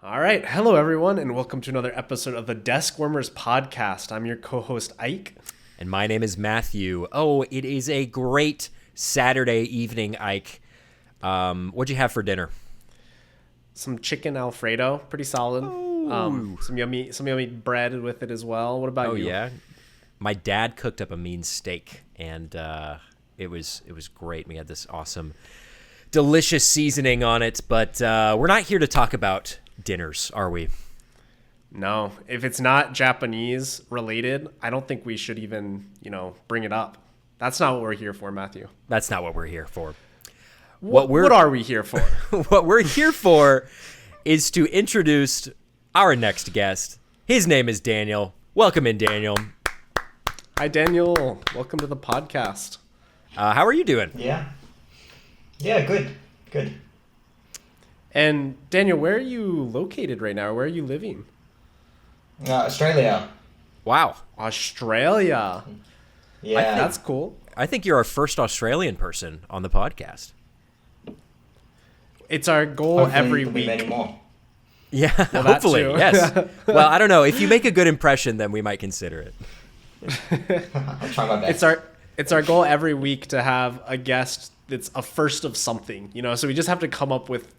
All right. Hello, everyone, and welcome to another episode of the Deskwarmers Podcast. I'm your co-host, Ike. And my name is Matthew. Oh, it is a great Saturday evening, Ike. What'd you have for dinner? Some chicken Alfredo, pretty solid. Some yummy bread with it as well. What about you? Oh, yeah? My dad cooked up a mean steak, and it was great. We had this awesome, delicious seasoning on it, but we're not here to talk about dinners, are we? No. If it's not Japanese related, I don't think we should even, bring it up. That's not what we're here for, Matthew. That's not what we're here for. What are we here for? What we're here for is to introduce our next guest. His name is Daniel. Welcome in, Daniel. Hi, Daniel. Welcome to the podcast. How are you doing? Yeah, good. And Daniel, where are you located right now? Where are you living? Australia. Wow. Australia. Yeah. That's cool. I think you're our first Australian person on the podcast. It's our goal Hopefully every there'll be week. many more. Yeah, Well, that hopefully, too. yes. Well, I don't know. If you make a good impression, then we might consider it. I'll try my best. It's our goal every week to have a guest that's a first of something, so we just have to come up with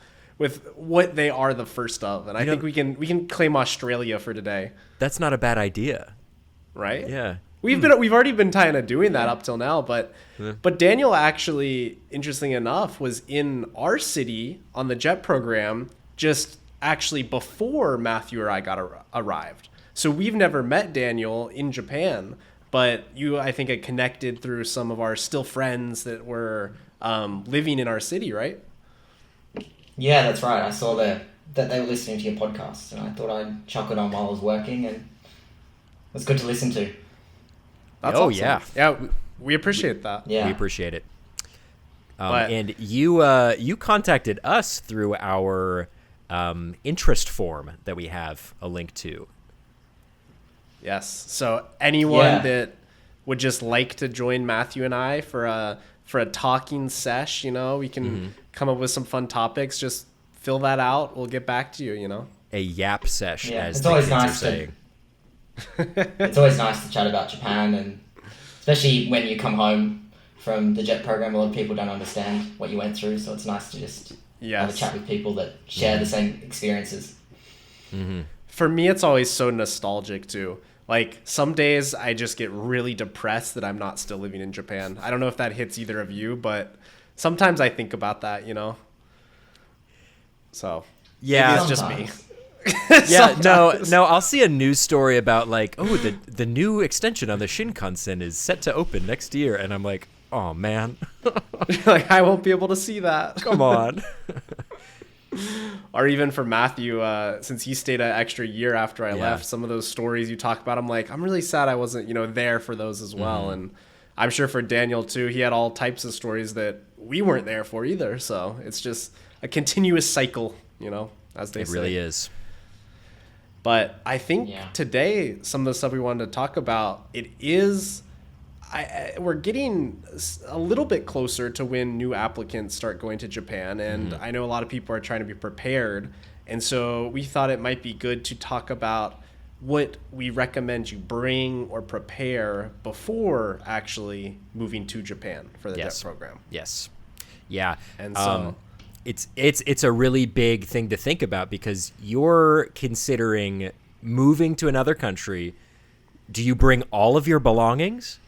what they are the first of. And I think we can claim Australia for today. That's not a bad idea. Right? Yeah. We've already been kind of doing that up till now, but Daniel actually, interesting enough, was in our city on the JET program just actually before Matthew or I arrived. So we've never met Daniel in Japan, but you, I think, had connected through some of our still friends that were living in our city, right? Yeah, that's right. I saw that they were listening to your podcast, and I thought I'd chuck it on while I was working, and it was good to listen to. That's Oh, awesome. yeah. Yeah, we appreciate that. Yeah. We appreciate it. But- And you contacted us through our interest form that we have a link to. Yes. So anyone Yeah. that would just like to join Matthew and I for a talking sesh, we can come up with some fun topics. Just fill that out. We'll get back to you. A yap sesh, Yeah, as it's the always kids are nice to- saying. It's always nice to chat about Japan, and especially when you come home from the JET program, a lot of people don't understand what you went through, so it's nice to just have a Yes. chat with people that share the same experiences. For me, it's always so nostalgic too. Like some days I just get really depressed that I'm not still living in Japan. I don't know if that hits either of you, but sometimes I think about that, So Yeah. maybe it's just me. Sometimes. Yeah, Sometimes. no. I'll see a news story about the new extension on the Shinkansen is set to open next year, and I'm like, oh man, Like I won't be able to see that. come on. Or even for Matthew, since he stayed an extra year after I Yeah. left, some of those stories you talk about, I'm like, I'm really sad I wasn't, there for those as well. And I'm sure for Daniel too, he had all types of stories that we weren't there for either. So it's just a continuous cycle, as they It say. really is. But I think Yeah. today, some of the stuff we wanted to talk about, we're getting a little bit closer to when new applicants start going to Japan. And I know a lot of people are trying to be prepared. And so we thought it might be good to talk about what we recommend you bring or prepare before actually moving to Japan for the Yes. JET program. Yes. Yeah. And so- it's a really big thing to think about because you're considering moving to another country. Do you bring all of your belongings?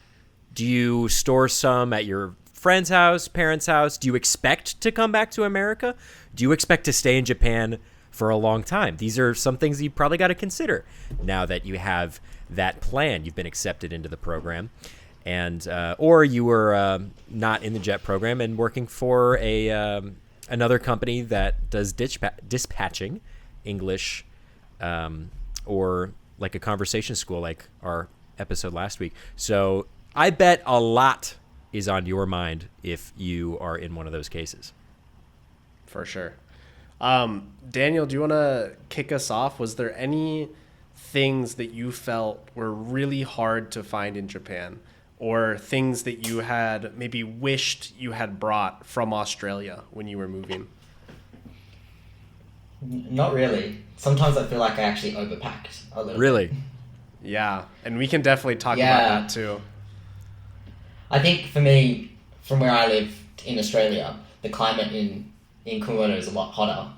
Do you store some at your friend's house, parents' house? Do you expect to come back to America? Do you expect to stay in Japan for a long time? These are some things you probably got to consider now that you have that plan. You've been accepted into the program. And or you were not in the JET program and working for another company that does dispatching English, or like a conversation school, like our episode last week. So I bet a lot is on your mind if you are in one of those cases. For sure. Daniel, do you want to kick us off? Was there any things that you felt were really hard to find in Japan, or things that you had maybe wished you had brought from Australia when you were moving? Not really. Sometimes I feel like I actually overpacked a little Really? bit. Yeah, and we can definitely talk Yeah. about that too. I think for me, from where I live in Australia, the climate in Kumamoto is a lot hotter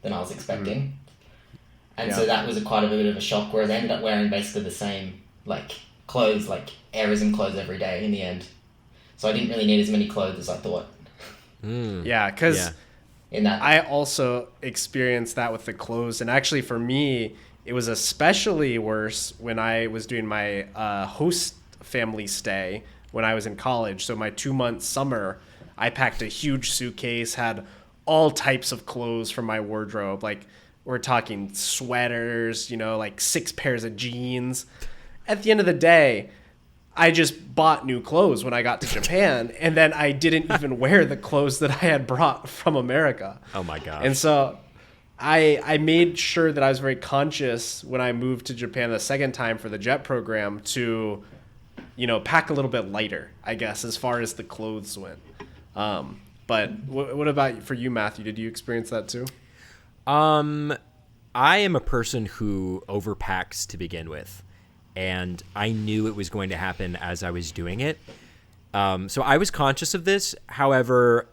than I was expecting. And so that was quite a bit of a shock, whereas I ended up wearing basically the same, like, clothes, like airism clothes every day in the end. So I didn't really need as many clothes as I thought. Yeah, because In that, I also experienced that with the clothes. And actually, for me, it was especially worse when I was doing my host family stay when I was in college. So my 2-month summer, I packed a huge suitcase, had all types of clothes from my wardrobe. Like, we're talking sweaters, like 6 pairs of jeans. At the end of the day, I just bought new clothes when I got to Japan, and then I didn't even wear the clothes that I had brought from America. Oh my gosh. And so I made sure that I was very conscious when I moved to Japan the second time for the JET program to, pack a little bit lighter, I guess, as far as the clothes went. But what about for you, Matthew? Did you experience that too? I am a person who overpacks to begin with, and I knew it was going to happen as I was doing it. So I was conscious of this. However,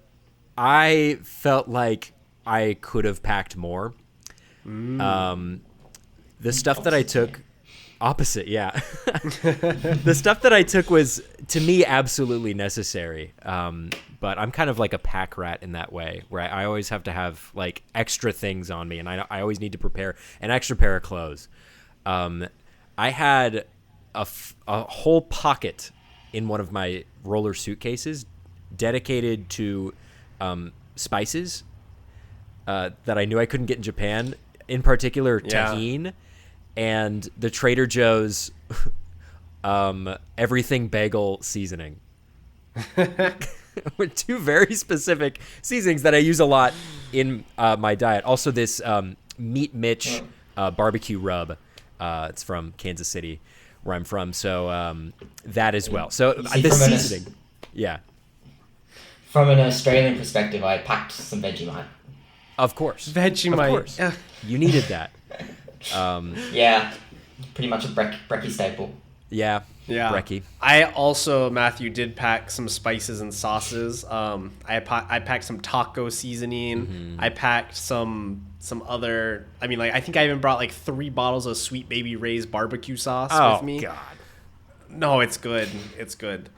I felt like I could have packed more. The stuff that I took, opposite, yeah. The stuff that I took was, to me, absolutely necessary. But I'm kind of like a pack rat in that way, where I always have to have like extra things on me, and I always need to prepare an extra pair of clothes. I had a whole pocket in one of my roller suitcases dedicated to spices that I knew I couldn't get in Japan, in particular tahine and the Trader Joe's everything bagel seasoning. With 2 very specific seasonings that I use a lot in my diet. Also, this Meat Mitch barbecue rub. It's from Kansas City, where I'm from. So that as well. So the seasoning. Yeah. from an Australian perspective, I packed some Vegemite. Of course. Vegemite. Of course. You needed that. Yeah, pretty much a brekkie staple. Yeah. Yeah. Brekkie. I also, Matthew, did pack some spices and sauces. I packed some taco seasoning. Mm-hmm. I packed some other. I mean, like, I think I even brought like 3 bottles of Sweet Baby Ray's barbecue sauce with me. Oh God. No, it's good. It's good.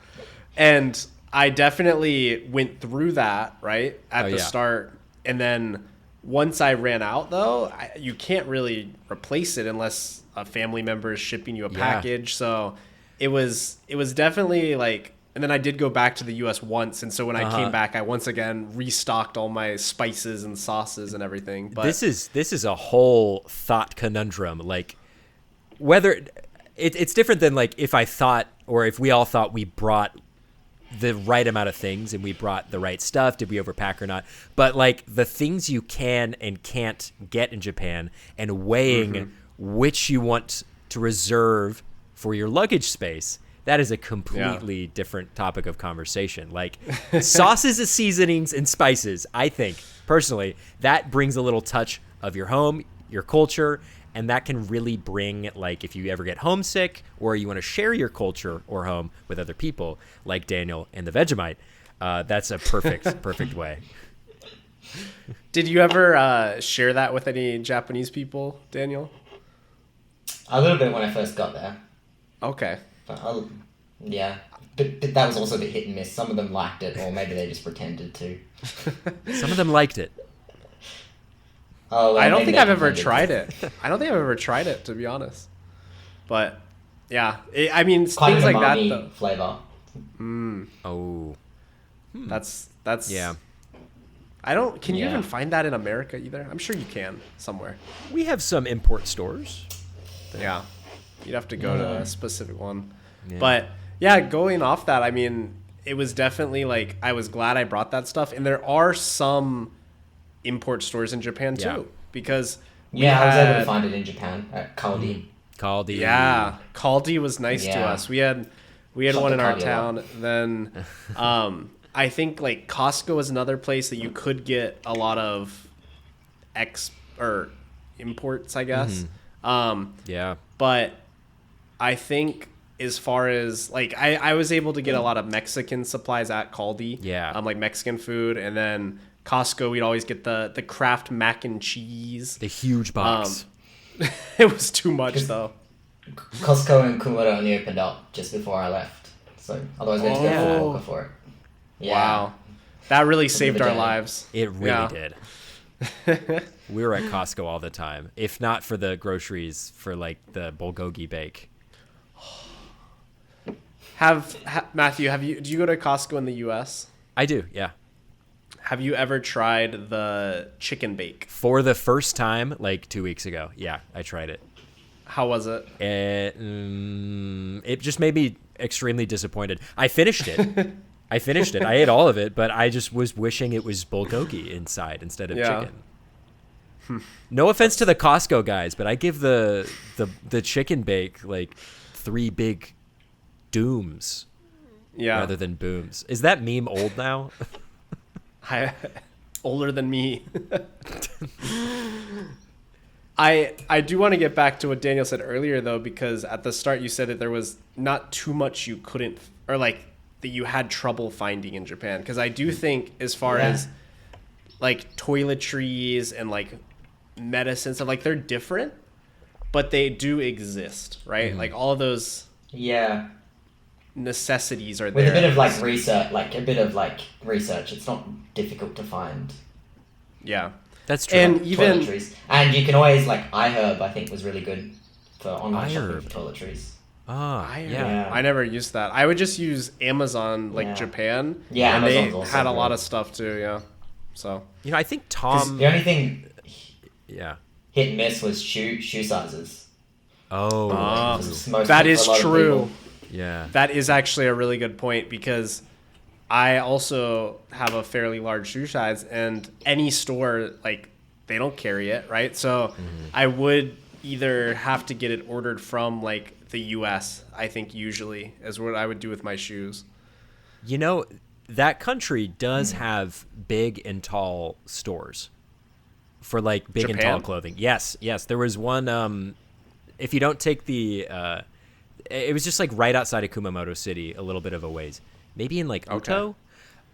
And I definitely went through that right at the start, and then once I ran out, though, you can't really replace it unless a family member is shipping you a package. So it was definitely like, and then I did go back to the US once, and so when I came back, I once again restocked all my spices and sauces and everything. But this is a whole thought conundrum. Like, whether it's different than like if I thought, or if we all thought we brought the right amount of things and we brought the right stuff, did we overpack or not? But like the things you can and can't get in Japan, and weighing which you want to reserve for your luggage space, that is a completely different topic of conversation. Like sauces and seasonings and spices, I think personally that brings a little touch of your home, your culture, and that can really bring, like, if you ever get homesick or you want to share your culture or home with other people, like Daniel and the Vegemite, that's a perfect way. did you ever share that with any Japanese people, Daniel? A little bit when I first got there. Okay. But but that was also a bit hit and miss. Some of them liked it, or maybe they just pretended to. Some of them liked it. Oh, well, I don't maybe think they I've ever pretended tried to. it. I don't think I've ever tried it, to be honest. But yeah, I mean, Quite things an like that. umami Though, flavor. Oh. that's Yeah. I don't. Can you Yeah. even find that in America either? I'm sure you can somewhere. We have some import stores. Yeah, you'd have to go to a specific one. Yeah. But yeah, going off that, I mean, it was definitely like I was glad I brought that stuff, and there are some import stores in Japan too, Yeah. because I was able to find it in Japan at Kaldi. Called the Yeah, Kaldi was nice to Yeah. us. We had Shop one at in our Kaldi a town. Then I think like Costco is another place that you could get a lot of or imports, I guess. Yeah. But I think as far as like I was able to get a lot of Mexican supplies at Caldi. Yeah. Like Mexican food, and then Costco we'd always get the Kraft mac and cheese. The huge box. It was too much though. Costco and Kumamoto only opened up just before I left, so otherwise we had to go for for it. Yeah. Wow, that really saved our lives. It really did. We were at Costco all the time, if not for the groceries, for like the bulgogi bake. Matthew, do you go to Costco in the U.S.? I do, yeah. Have you ever tried the chicken bake? For the first time, like 2 weeks ago. Yeah, I tried it. How was it? It just made me extremely disappointed. I finished it. I ate all of it, but I just was wishing it was bulgogi inside instead of chicken. No offense to the Costco guys, but I give the chicken bake like 3 big dooms rather than booms. Is that meme old now? Older than me. I do want to get back to what Daniel said earlier, though, because at the start you said that there was not too much you couldn't, or like that you had trouble finding in Japan. Because I do think as far as like toiletries and like medicine stuff, like they're different, but they do exist, right? Like all of those necessities are there. With a bit of like research, it's not difficult to find. Yeah. That's true. And even toiletries. And you can always like iHerb, I think was really good for online shopping for toiletries. I never used that. I would just use Amazon, like Japan. Yeah, and Amazon's they had a good. lot of stuff too. Yeah, so I think Tom. The only thing, hit and miss was shoe sizes. Oh, that is true. Yeah, that is actually a really good point because I also have a fairly large shoe size, and any store like they don't carry it, right? So I would either have to get it ordered from like the US, I think usually is what I would do with my shoes. That country does have big and tall stores for like big and tall clothing. Yes. There was one, if you don't take the, it was just like right outside of Kumamoto City, a little bit of a ways, maybe in like Uto.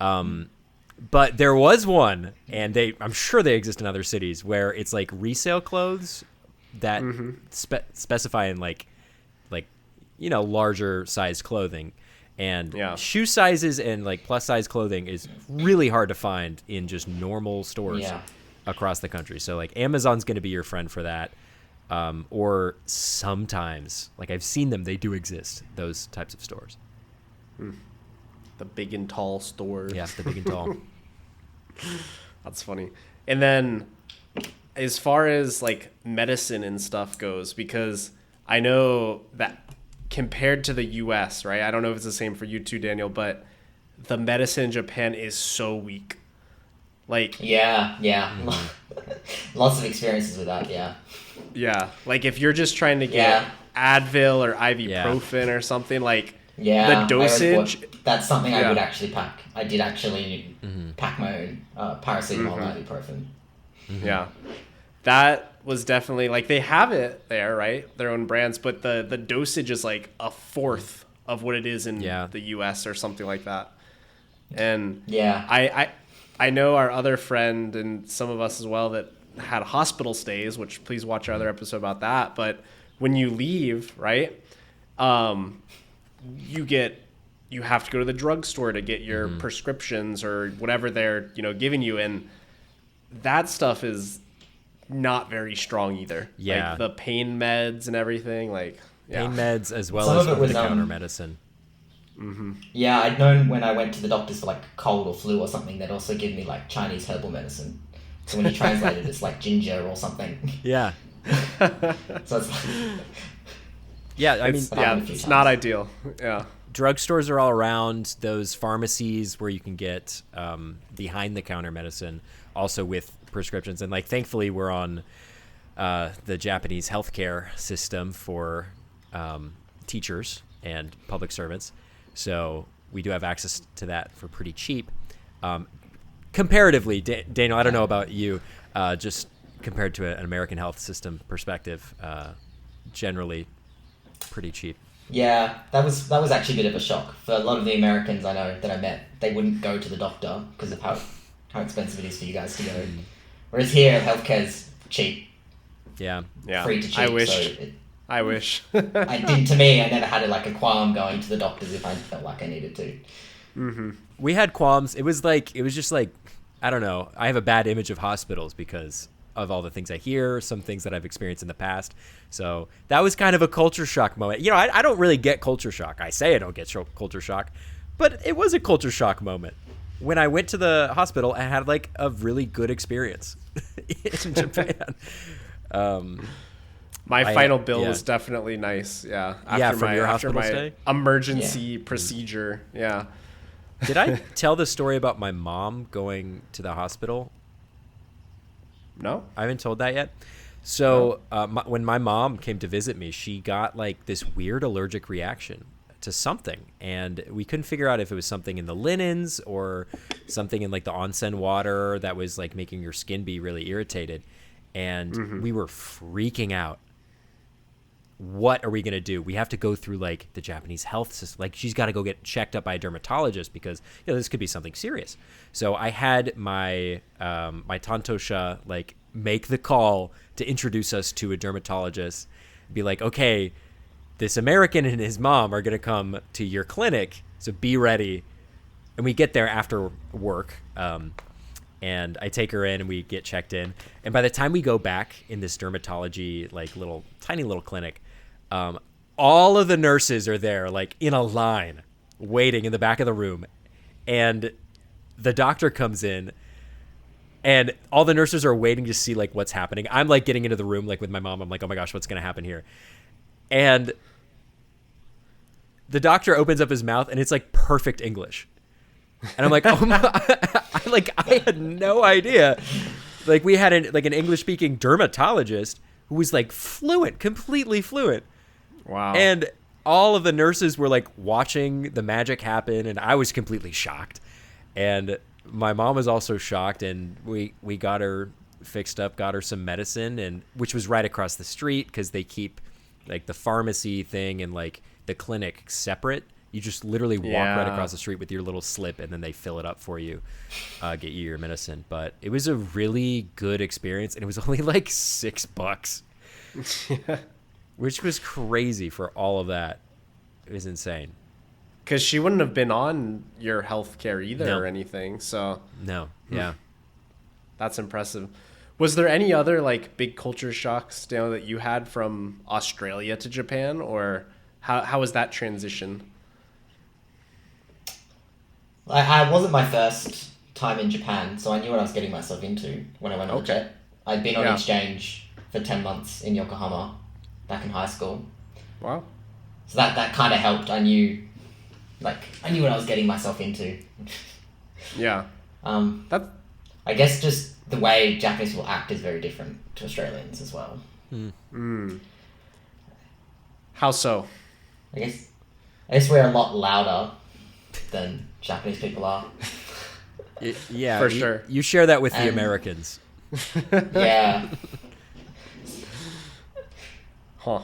But there was one, and I'm sure they exist in other cities, where it's like resale clothes that specify in like larger size clothing, and shoe sizes and like plus size clothing is really hard to find in just normal stores across the country. So like Amazon's going to be your friend for that. Or sometimes, like I've seen them, they do exist, those types of stores. The big and tall stores. Yeah, the big and tall. That's funny. And then as far as like medicine and stuff goes, because I know that compared to the US, right? I don't know if it's the same for you too, Daniel, but the medicine in Japan is so weak. Like lots of experiences with that. Yeah, like if you're just trying to get Advil or ibuprofen or something, like the dosage. That's something I would actually pack. I did actually pack my own paracetamol and ibuprofen. Yeah, that was definitely like they have it there, right? Their own brands, but the dosage is like a fourth of what it is in the US or something like that. And I know our other friend and some of us as well that had hospital stays, which please watch our other episode about that. But when you leave, right, you have to go to the drugstore to get your prescriptions or whatever they're, giving you. And that stuff is not very strong either. Yeah. Like the pain meds and everything, pain meds as well Some as of it was, over-the-counter medicine. Yeah, I'd known when I went to the doctors for like cold or flu or something, they'd also give me like Chinese herbal medicine. So when you translate it, it's like ginger or something. Yeah. So it's like... it's not ideal. Yeah. Drugstores are all around. Those pharmacies where you can get behind-the-counter medicine, also with prescriptions. And like, thankfully, we're on the Japanese healthcare system for teachers and public servants. So we do have access to that for pretty cheap. Comparatively, Daniel, I don't know about you, just compared to an American health system perspective, generally pretty cheap. Yeah, that was actually a bit of a shock for a lot of the Americans I know that I met. They wouldn't go to the doctor because of how expensive it is for you guys to go. Whereas here, healthcare's cheap. Yeah. Free to cheap. I wish. So I wish. To me, I never had a qualm going to the doctors if I felt like I needed to. Mm-hmm. We had qualms. It was just like, I don't know. I have a bad image of hospitals because of all the things I hear, some things that I've experienced in the past. So that was kind of a culture shock moment. You know, I don't really get culture shock. I say I don't get culture shock, but it was a culture shock moment. When I went to the hospital, I had like a really good experience in Japan. My final bill was definitely nice. Yeah. From your hospital stay? Emergency procedure. Yeah. Did I tell the story about my mom going to the hospital? No, I haven't told that yet. So when my mom came to visit me, she got like this weird allergic reaction to something, and we couldn't figure out if it was something in the linens or something in like the onsen water that was like making your skin be really irritated. And we were freaking out. What are we going to do? We have to go through like the Japanese health system. Like she's got to go get checked up by a dermatologist because this could be something serious. So I had my my tantosha like make the call to introduce us to a dermatologist. Be like, okay, this American and his mom are going to come to your clinic, so be ready. And we get there after work, and I take her in and we get checked in. And by the time we go back in this dermatology like tiny little clinic, all of the nurses are there like in a line waiting in the back of the room, and the doctor comes in and all the nurses are waiting to see like what's happening. I'm like getting into the room like with my mom. I'm like, oh my gosh, what's going to happen here? And the doctor opens up his mouth and it's like perfect English. And I'm like, oh my, I had no idea. Like we had an English speaking dermatologist who was like fluent, completely fluent. Wow. And all of the nurses were like watching the magic happen, and I was completely shocked. And my mom was also shocked, and we got her fixed up, got her some medicine, and which was right across the street because they keep like the pharmacy thing and like the clinic separate. You just literally walk right across the street with your little slip, and then they fill it up for you, get you your medicine. But it was a really good experience, and it was only like $6, which was crazy for all of that. It was insane. Because she wouldn't have been on your health care either or anything. So no, yeah, that's impressive. Was there any other like big culture shocks, that you had from Australia to Japan, or how was that transition? I wasn't my first time in Japan, so I knew what I was getting myself into when I went on the jet. I'd been on exchange for 10 months in Yokohama back in high school. Wow. So that kind of helped. I knew what I was getting myself into. Yeah. I guess just the way Japanese people act is very different to Australians as well. How so? I guess we're a lot louder than Japanese people are. Yeah, for sure. You share that with the Americans. Yeah. Huh.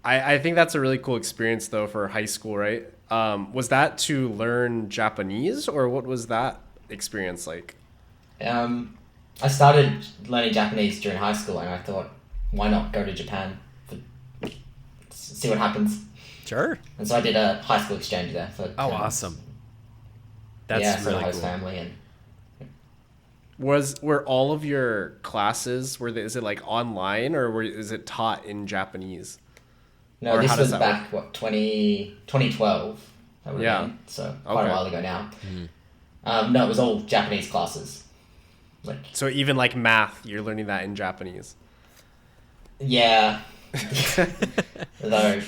I think that's a really cool experience though for high school, right? Was that to learn Japanese, or what was that experience like? I started learning Japanese during high school, and I thought, why not go to Japan see what happens? Sure. And so I did a high school exchange there for 10 months. Awesome. That's really host cool. Family and were all of your classes is it like online, or is it taught in Japanese? No, this was back 2012. That would have been, so quite a while ago now. No, it was all Japanese classes. So even like math, you're learning that in Japanese. Yeah. Though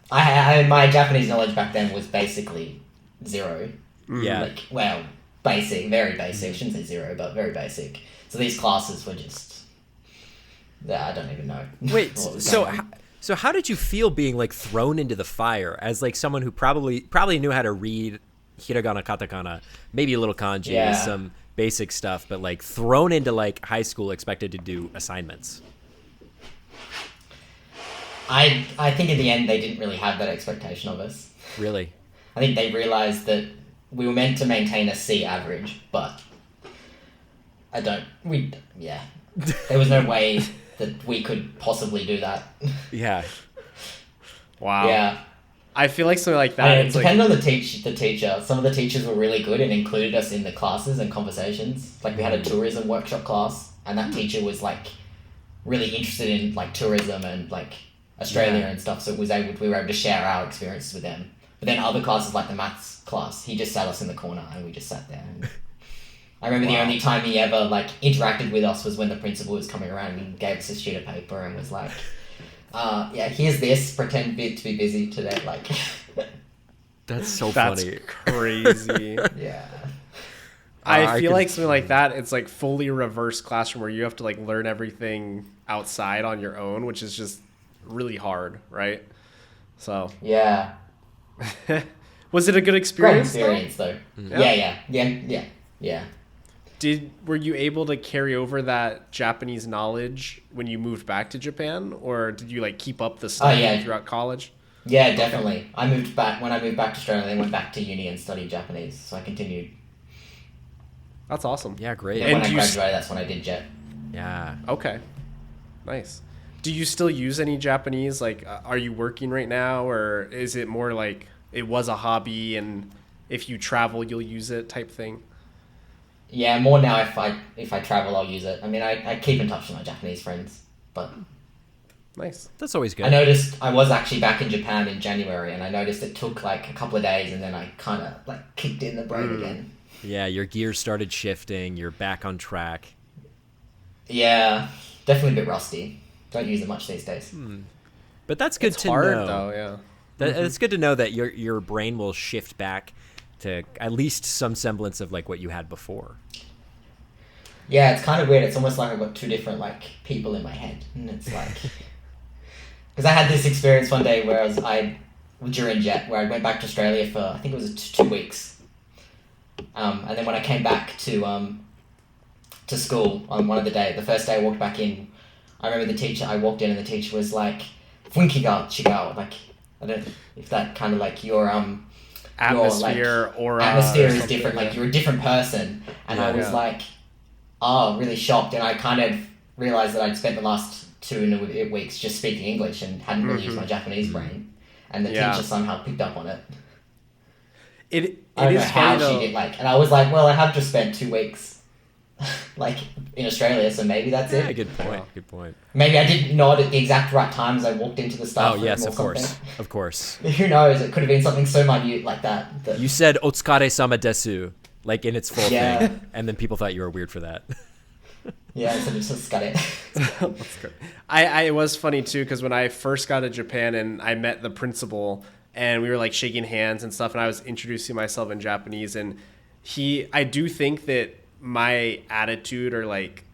my Japanese knowledge back then was basically zero. Yeah. Basic, very basic. I shouldn't say zero, but very basic. So these classes were just, I don't even know. Wait, so how did you feel being like thrown into the fire as like someone who probably knew how to read hiragana, katakana, maybe a little kanji, some basic stuff, but like thrown into like high school expected to do assignments. I think in the end they didn't really have that expectation of us. Really? I think they realized that we were meant to maintain a C average, but there was no way that we could possibly do that. Yeah. Wow. Yeah. I feel like something like that. It depended on the teacher. Some of the teachers were really good and included us in the classes and conversations. Like we had a tourism workshop class, and that teacher was like really interested in like tourism and like Australia and stuff. So we were able to share our experiences with them. But then other classes like the maths class, he just sat us in the corner and we just sat there. And I remember the only time he ever like interacted with us was when the principal was coming around and he gave us a sheet of paper and was like, here's this, pretend to be busy today. Like, That's so That's funny. crazy. yeah. I feel like something like that, it's like fully reverse classroom where you have to like learn everything outside on your own, which is just really hard, right? So Yeah. was it a good Great experience? experience though. Yeah. Were you able to carry over that Japanese knowledge when you moved back to Japan, or did you like keep up the study throughout college? Yeah, definitely. When I moved back to Australia, I went back to uni and studied Japanese, so I continued. That's awesome. Yeah, great. And when I graduated, that's when I did JET. Yeah. Okay. Nice. Do you still use any Japanese? Like, are you working right now, or is it more like it was a hobby and if you travel, you'll use it type thing? Yeah, more now if I travel, I'll use it. I mean, I keep in touch with my Japanese friends, but... Nice. That's always good. I noticed I was actually back in Japan in January, and I noticed it took like a couple of days, and then I kind of like kicked in the brain again. Yeah, your gears started shifting. You're back on track. Yeah, definitely a bit rusty. Don't use it much these days. But that's good It's to hard know. though, yeah. It's good to know that your brain will shift back to at least some semblance of like what you had before. Yeah, it's kind of weird. It's almost like I've got two different like people in my head, and it's like because I had this experience one day where during JET where I went back to Australia for I think it was 2 weeks, and then when I came back to school on one of the first day I walked back in, I remember I walked in and the teacher was like, "Funki ga chigao," like I don't know if that kind of like your Atmosphere or atmosphere is different. Like you're a different person, and I was like, really shocked, and I kind of realized that I'd spent the last 2 weeks just speaking English and hadn't really used my Japanese brain, and the teacher somehow picked up on it. I don't know how she did, like, and I was like, well, I have just spent 2 weeks, like, in Australia, so maybe that's it. Good point. Good point. Maybe I didn't nod at the exact right time as I walked into the staff room yes, or of something. course. Of course. Who knows? It could have been something so minute like that. You said "Otsukare sama desu" like in its full Yeah. thing, and then people thought you were weird for that. Yeah, so just got it. That's good. It was funny too because when I first got to Japan and I met the principal and we were like shaking hands and stuff, and I was introducing myself in Japanese, and I do think that my attitude or like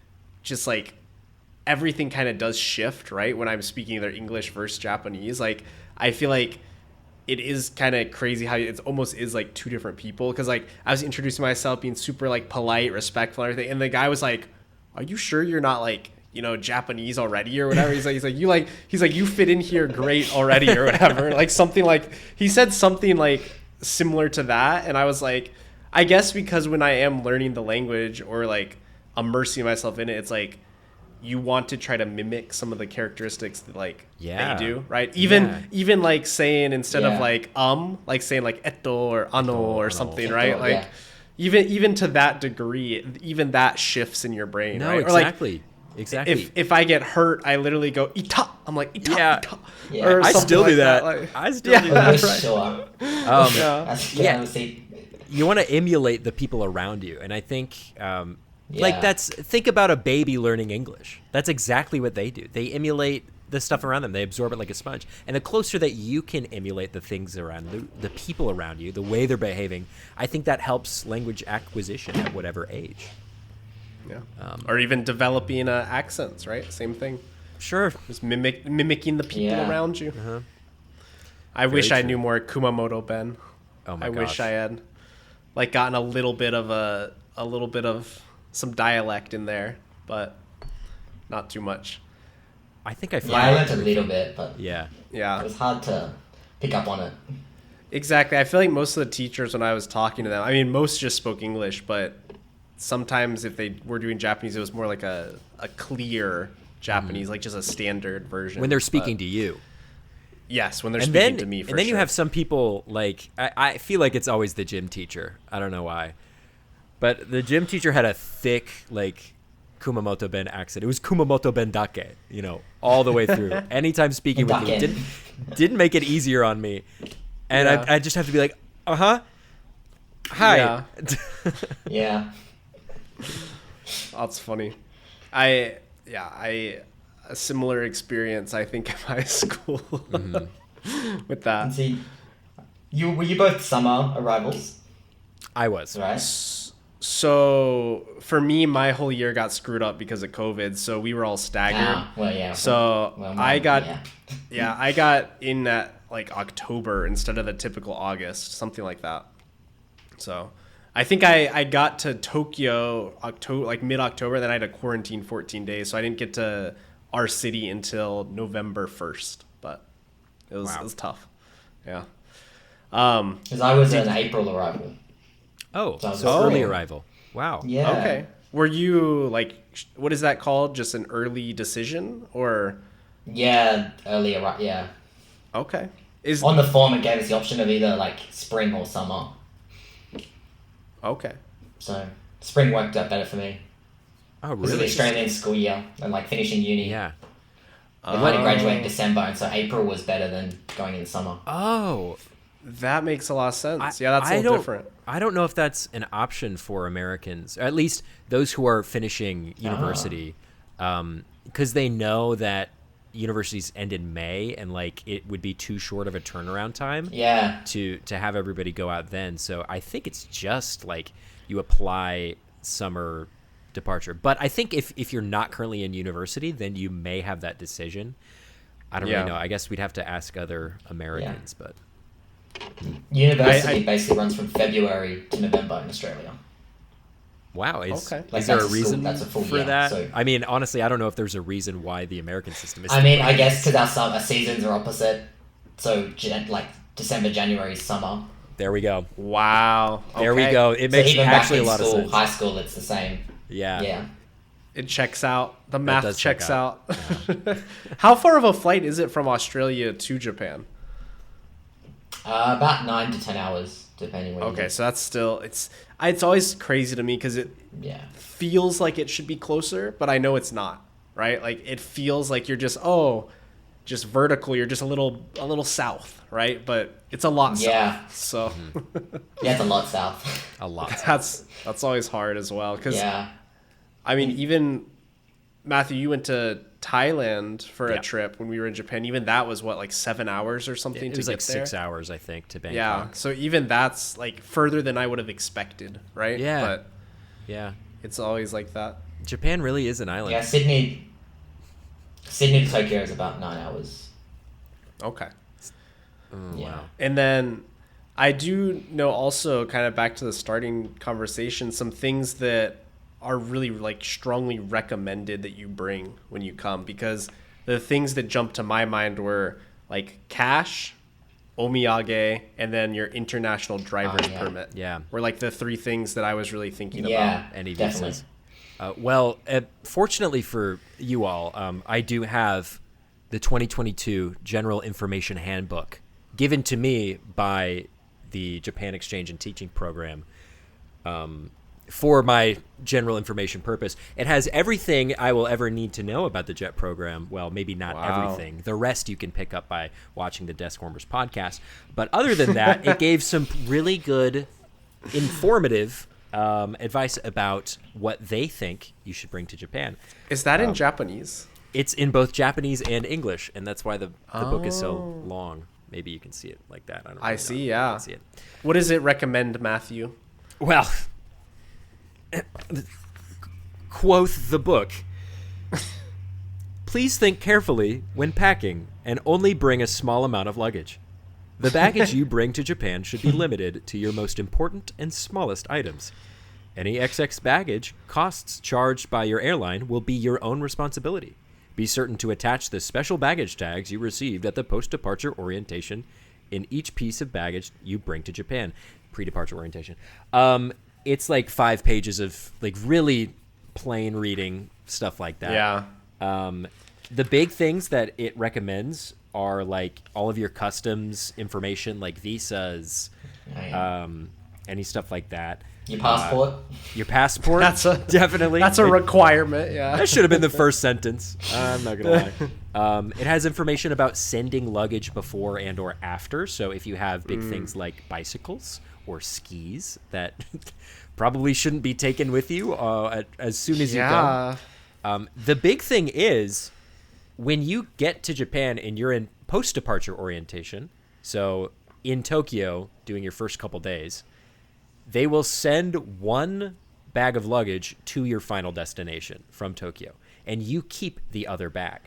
just like everything kind of does shift, right, when I'm speaking either English versus Japanese. Like I feel like it is kind of crazy how it almost is like two different people, because like I was introducing myself being super like polite, respectful and everything, and the guy was like, "Are you sure you're not like, you know, Japanese already or whatever?" He's like you fit in here great already or whatever. Like something like he said something like similar to that, and I was like, I guess because when I am learning the language or like immersing myself in it, it's like you want to try to mimic some of the characteristics that like they do, right? Even like saying instead of like saying like eto or ano or something, right? Like even to that degree, even that shifts in your brain, No, right? exactly. Or like, Exactly. If I get hurt, I literally go ita. I'm like ita. Yeah. Ita. Yeah. Or I something still do like that. Like, I still do that. right. Sure. Yeah. You want to emulate the people around you, and I think think about a baby learning English. That's exactly what they do. They emulate the stuff around them. They absorb it like a sponge. And the closer that you can emulate the things around the people around you, the way they're behaving, I think that helps language acquisition at whatever age. Yeah. Or even developing accents, right? Same thing. Sure. Just mimicking the people around you. Uh-huh. I wish I true. knew more Kumamoto, Ben. Oh my I gosh. wish I had like gotten a little bit of a a little bit of some dialect in there, but not too much. I think I Yeah, I learned a little bit, but Yeah. it was hard to pick up on it. Exactly. I feel like most of the teachers, when I was talking to them, I mean, most just spoke English, but sometimes if they were doing Japanese, it was more like a clear Japanese, like just a standard version. When they're speaking to you. Yes, when they're speaking to me, for And then sure. you have some people, like, I feel like it's always the gym teacher. I don't know why. But the gym teacher had a thick, like, Kumamoto Ben accent. It was Kumamoto Ben dake, all the way through. Anytime speaking with me, didn't make it easier on me. And I just have to be like, hi. Yeah. Yeah. That's funny. A similar experience, I think, in high school with that. And see, were you both summer arrivals, I was. right? So for me, my whole year got screwed up because of COVID. So we were all staggered. Well, yeah. So Well, I got, yeah. I got in at like October instead of the typical August, something like that. So I think I got to Tokyo mid-October. Then I had to quarantine 14 days. So I didn't get to our city until November 1st, but it was tough. Yeah. Because I was an April arrival. Oh, So I was so early early. arrival. Wow. Yeah. Okay. Were you like, what is that called? Just an early decision or? Yeah, early arrival. Yeah. Okay. On the form, it gave us the option of either like spring or summer. Okay. So spring worked out better for me. Oh, It was the really? Australian school year and like finishing uni. Yeah. I had to graduate in December, and so April was better than going in summer. Oh, That makes a lot of sense. That's a little different. I don't know if that's an option for Americans, or at least those who are finishing university, because they know that universities end in May, and like it would be too short of a turnaround time. Yeah. To have everybody go out then. So I think it's just like you apply summer departure. But I think if you're not currently in university, then you may have that decision. I don't really know. I guess we'd have to ask other Americans, but. University basically runs from February to November in Australia. Wow. Okay. Is Like, there that's a a reason that's a full for year, that? so- I mean, honestly, I don't know if there's a reason why the American system is. I mean, I guess because our seasons are opposite. So like December, January is summer. There we go. Wow. There we Okay. go. It So makes even actually a back lot in of school, sense. high school, it's the same. Yeah. Yeah. It checks out. The That math does check checks out. How far of a flight is it from Australia to Japan? About 9 to 10 hours, depending where you Okay, live. so that's still it's always crazy to me because it Yeah. feels like it should be closer, but I know it's not. Right? Like it feels like you're just vertical. You're just a little south, right? But it's a lot Yeah. south. So Yeah, it's a lot south. A lot. that's always hard as well because Yeah. I mean, even Matthew, you went to Thailand for a Yeah. trip when we were in Japan. Even that was what, like 7 hours or something It to was get like there? 6 hours, I think, to Bangkok. Yeah. So even that's like further than I would have expected, right? Yeah. But Yeah. it's always like that. Japan really is an island. Yeah, Sydney to Tokyo is about 9 hours. Okay. Oh, Yeah. wow. And then I do know also, kind of back to the starting conversation, some things that are really like strongly recommended that you bring when you come, because the things that jumped to my mind were like cash, omiyage, and then your international driver's permit. Yeah. Were like the three things that I was really thinking Yeah, Any definitely. visas. Well, fortunately for you all, I do have the 2022 General Information Handbook given to me by the Japan Exchange and Teaching Program for my general information purpose. It has everything I will ever need to know about the JET program. Well, maybe not everything. The rest you can pick up by watching the Deskwarmers podcast. But other than that, it gave some really good, informative advice about what they think you should bring to Japan. Is that in Japanese? It's in both Japanese and English, and that's why the book is so long. Maybe you can see it like that. I don't know. I see, yeah. I can see it. What does it recommend, Matthew? Well, quoth the book. Please think carefully when packing and only bring a small amount of luggage. The baggage you bring to Japan should be limited to your most important and smallest items. Any excess baggage costs charged by your airline will be your own responsibility. Be certain to attach the special baggage tags you received at the post-departure orientation in each piece of baggage you bring to Japan. Pre-departure orientation. It's like 5 pages of like really plain reading, stuff like that. Yeah. The big things that it recommends are like all of your customs information, like visas, any stuff like that. Your passport. Your passport. Definitely. That's a requirement. Yeah. That should have been the first sentence. I'm not gonna lie. It has information about sending luggage before and or after. So if you have big things like bicycles or skis that probably shouldn't be taken with you as soon as you go. The big thing is when you get to Japan and you're in post-departure orientation, so in Tokyo doing your first couple days, they will send one bag of luggage to your final destination from Tokyo, and you keep the other bag.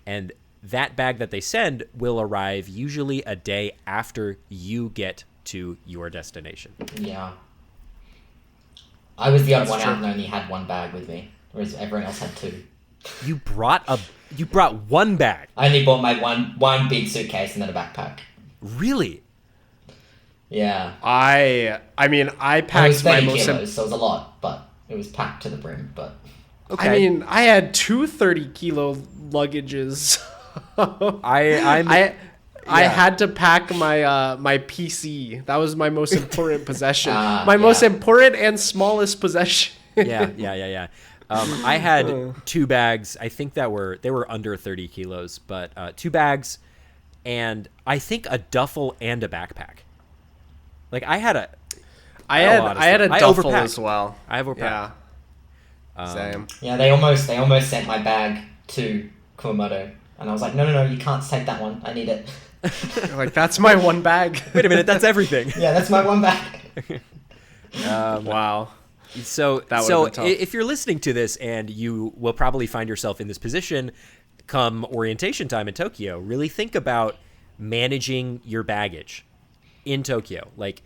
And that bag that they send will arrive usually a day after you get to your destination. Yeah. I was the odd one out and only had one bag with me, whereas everyone else had two. You brought one bag. I only bought my one big suitcase and then a backpack. Really? Yeah. I mean, I It was packed 30 my most. kilos, so it was a lot, but it was packed to the brim. But Okay. I mean, I had 2 30-kilo luggages. I had to pack my my PC. That was my most important possession. Most important and smallest possession. Yeah. I had 2 bags. I think they were under 30 kilos, but 2 bags, and I think a duffel and a backpack. Like I had a duffel as well. I overpacked. Yeah. Same. yeah, they almost sent my bag to Kumamoto, and I was like, no, you can't take that one. I need it. Like, that's my one bag. Wait a minute, that's everything. Yeah, that's my one bag. Wow. So if you're listening to this, and you will probably find yourself in this position come orientation time in Tokyo, really think about managing your baggage in Tokyo. Like,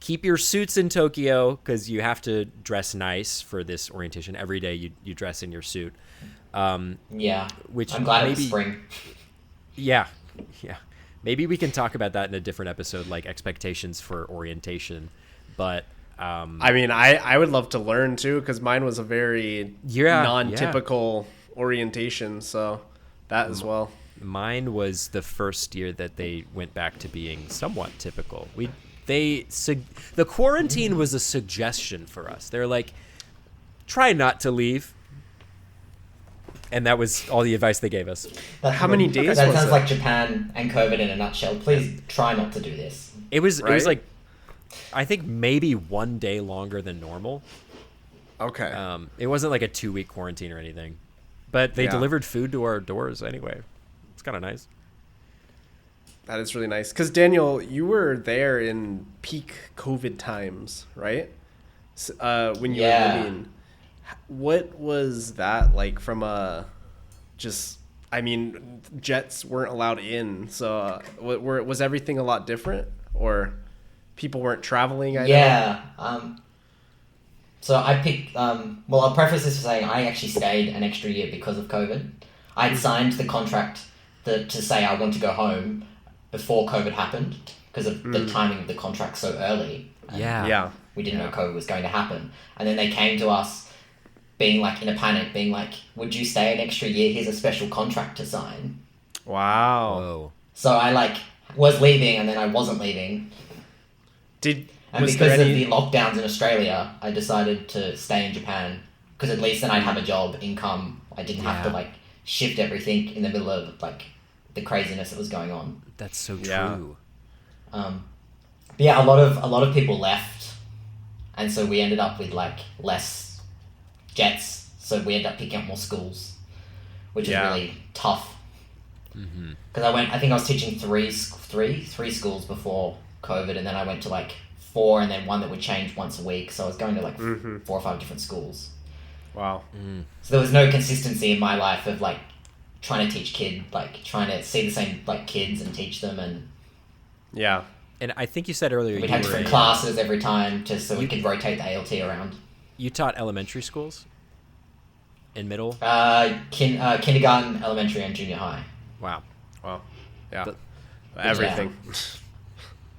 keep your suits in Tokyo because you have to dress nice for this orientation. Every day you dress in your suit. Yeah. Which I'm glad maybe, it's spring. Yeah. Maybe we can talk about that in a different episode, like expectations for orientation. But I mean, I would love to learn too, because mine was a very non-typical orientation, so that as well. Mine was the first year that they went back to being somewhat typical. The quarantine was a suggestion for us. They're like, try not to leave. And that was all the advice they gave us. How many days That was sounds it? like Japan and COVID in a nutshell. Please try not to do this. It was Right? like, I think maybe 1 day longer than normal. Okay. It wasn't like a 2-week quarantine or anything. But they delivered food to our doors anyway. It's kind of nice. That is really nice. Because, Daniel, you were there in peak COVID times, right? When you were living. What was that like from jets weren't allowed in. So was everything a lot different? Or people weren't traveling? So I picked... well, I'll preface this by saying I actually stayed an extra year because of COVID. I'd signed the contract to say I want to go home before COVID happened because of the timing of the contract so early. Yeah. We didn't know COVID was going to happen. And then they came to us being like in a panic, being like, would you stay an extra year? Here's a special contract to sign. Wow. Whoa. So I was leaving and then I wasn't leaving. And because of the lockdowns in Australia, I decided to stay in Japan because at least then I'd have a job, income. I didn't have to shift everything in the middle of the craziness that was going on. That's so true. But yeah, a lot of people left, and so we ended up with less jets. So we ended up picking up more schools, which is really tough. Because I think I was teaching three schools before COVID, and then I went to 4, and then one that would change once a week. So I was going to 4 or 5 different schools. Wow. So there was no consistency in my life of trying to teach trying to see the same kids and teach them, and And I think you said earlier We'd have different classes every time just so we could rotate the ALT around. You taught elementary schools? In middle? Kindergarten, elementary, and junior high. Wow. Yeah. Everything. Yeah.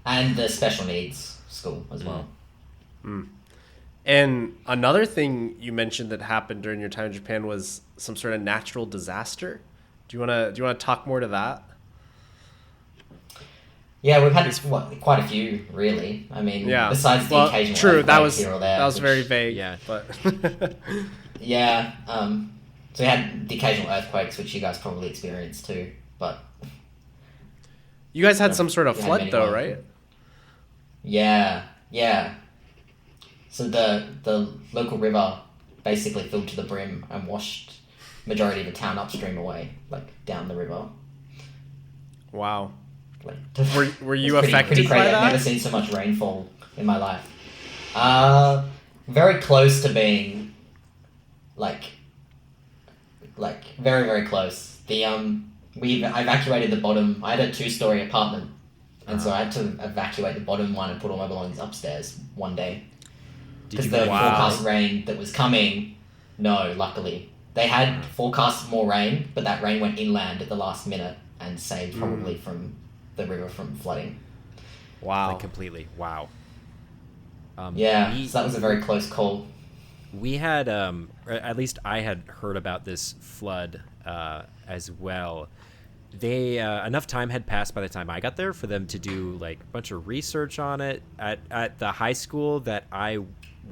And the special needs school as well. And another thing you mentioned that happened during your time in Japan was some sort of natural disaster. Do you want to talk more to that? Yeah, we've had quite a few, really. I mean, besides the occasional earthquake here or there. That was very vague. Yeah. But yeah. So we had the occasional earthquakes, which you guys probably experienced too. But you guys had some sort of flood, though, right? Yeah. So the local river basically filled to the brim and washed majority of the town upstream away, like down the river. Wow. Like, were you affected by that? I've never seen so much rainfall in my life. Very close to being like very, very close. We evacuated the bottom. I had a 2-story apartment, and so I had to evacuate the bottom one and put all my belongings upstairs one day. Because the forecast rain that was coming, no, luckily. They had forecast more rain, but that rain went inland at the last minute and saved probably from the river from flooding. Wow. Like completely. Wow. So that was a very close call. We had, or at least I had heard about this flood as well. They enough time had passed by the time I got there for them to do like a bunch of research on it at the high school that I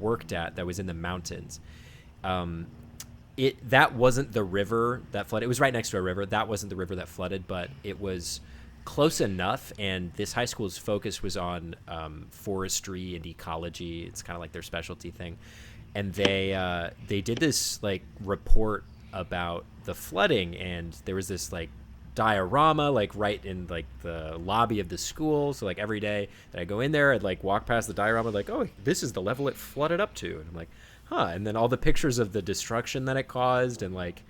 worked at that was in the mountains. That wasn't the river that flooded. It was right next to a river. That wasn't the river that flooded, but it was close enough. And this high school's focus was on forestry and ecology. It's kind of like their specialty thing. And they did this like report about the flooding, and there was this like diorama like right in like the lobby of the school. So like every day that I go in there, I'd like walk past the diorama like, oh, this is the level it flooded up to, and I'm like, huh. And then all the pictures of the destruction that it caused and like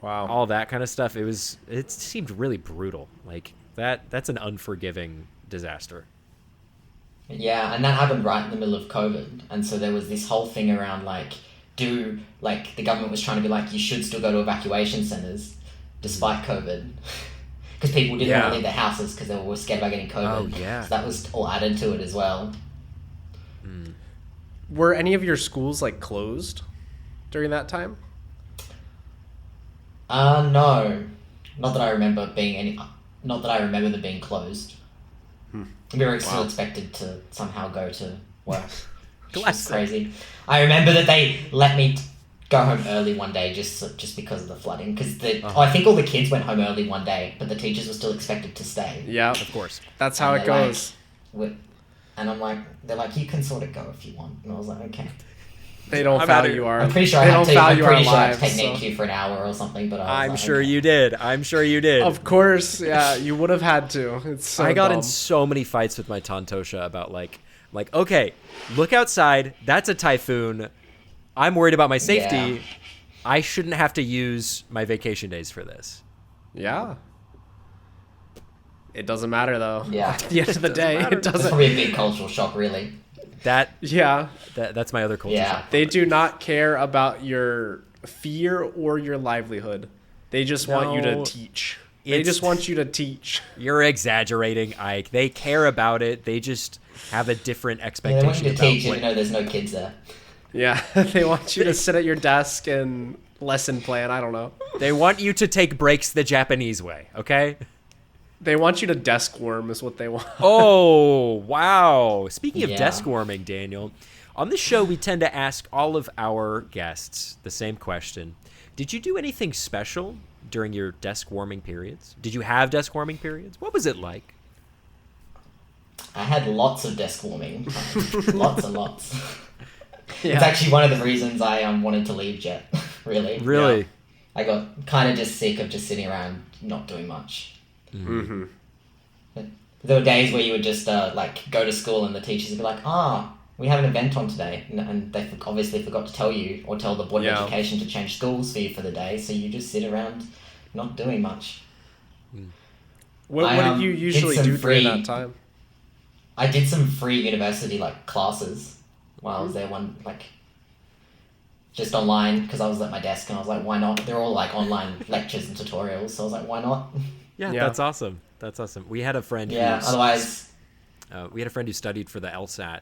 all that kind of stuff. It seemed really brutal. Like that's an unforgiving disaster. Yeah, and that happened right in the middle of COVID, and so there was this whole thing around the government was trying to be like, you should still go to evacuation centers despite COVID, because people didn't want to leave their houses because they were scared about getting COVID. Oh, yeah. So that was all added to it as well. Were any of your schools like closed during that time? No, not that I remember Not that I remember them being closed. We were still expected to somehow go to work. Which was crazy. I remember that they let me go home early one day just because of the flooding. Because I think all the kids went home early one day, but the teachers were still expected to stay. Yeah, of course. That's how it goes. And I'm like, they're like, you can sort of go if you want. And I was like, okay. They don't value our. I'm pretty sure I had to take NICU for an hour or something. But I'm sure you did. Of course, yeah, you would have had to. It's so I got dumb. in so many fights with my Tantosha about like, okay, look outside. That's a typhoon. I'm worried about my safety. Yeah. I shouldn't have to use my vacation days for this. Yeah. It doesn't matter though. Yeah. At the end of the day, it doesn't. It's probably a big cultural shock, really. That's my other culture shock. They do not care about your fear or your livelihood. They just want you to teach. They just want you to teach. You're exaggerating, Ike. They care about it. They just have a different expectation. They want you to teach even though there's no kids there. Yeah, they want you to sit at your desk and lesson plan. I don't know. They want you to take breaks the Japanese way, okay? They want you to desk worm is what they want. Oh, wow. Speaking of desk warming, Daniel, on this show we tend to ask all of our guests the same question. Did you do anything special during your desk warming periods? Did you have desk warming periods? What was it like? I had lots of desk warming. Lots and lots. Yeah. It's actually one of the reasons I wanted to leave Jet, really. Really? Yeah. I got kind of just sick of just sitting around not doing much. Mm-hmm. There were days where you would just go to school and the teachers would be like, we have an event on today, and they obviously forgot to tell you or tell the Board of Education to change schools for you for the day, so you just sit around not doing much. What did you usually do during that time? I did some free university like classes while I was there, just online, because I was at my desk and I was like, why not? They're all like online lectures and tutorials, so I was like, why not? Yeah, that's awesome. We had a friend Otherwise we had a friend who studied for the LSAT,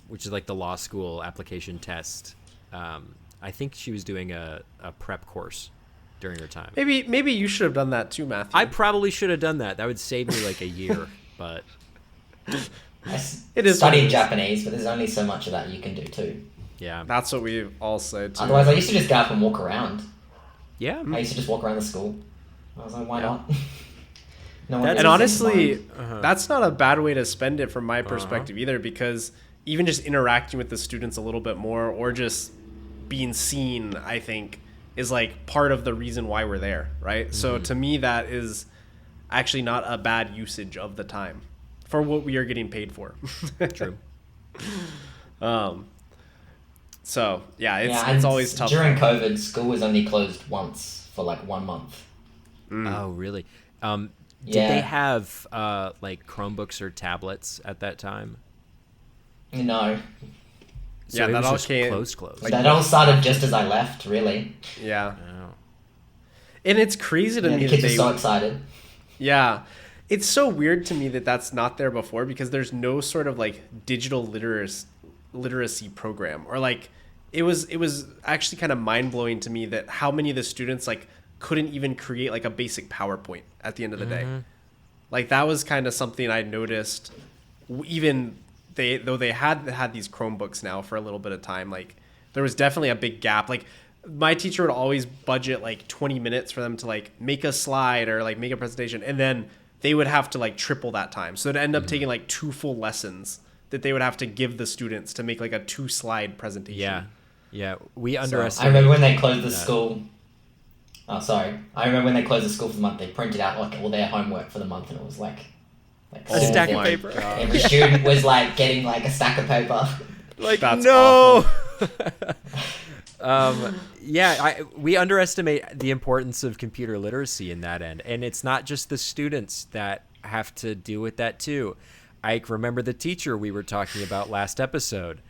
which is like the law school application test. I think she was doing a prep course during her time. Maybe you should have done that too, Matthew. I probably should have done that. That would save me like a year, but I studied Japanese, but there's only so much of that you can do too. Yeah. That's what we all say too. Otherwise, I used to just go up and walk around. Yeah. I used to just walk around the school. I was like, why not? And honestly, that's not a bad way to spend it from my perspective either, because even just interacting with the students a little bit more, or just being seen, I think, is like part of the reason why we're there, right? So to me, that is actually not a bad usage of the time for what we are getting paid for. True. So yeah, it's always tough. During COVID, school was only closed once for like 1 month. Oh, really? Did they have like Chromebooks or tablets at that time? No. So yeah, it that was all just came closed. Like, that all started just as I left, really. Yeah. Oh. And it's crazy to me the that kids are so excited. Yeah. It's so weird to me that that's not there before, because there's no sort of like digital literacy program, or like it was actually kind of mind-blowing to me that how many of the students like couldn't even create like a basic PowerPoint at the end of the day. Like that was kind of something I noticed, even though they had these Chromebooks now for a little bit of time. Like there was definitely a big gap. Like my teacher would always budget like 20 minutes for them to like make a slide or like make a presentation, and then they would have to like triple that time. So it'd end up taking like 2 full lessons that they would have to give the students to make like a 2-slide presentation. Yeah. We underestimated. I remember when they closed the school. Oh, sorry. I remember when they closed the school for the month, they printed out like all their homework for the month, and it was like a stack of paper. Every student was like getting like a stack of paper. Like, that's no. We underestimate the importance of computer literacy in that end, and it's not just the students that have to deal with that too. I remember the teacher we were talking about last episode.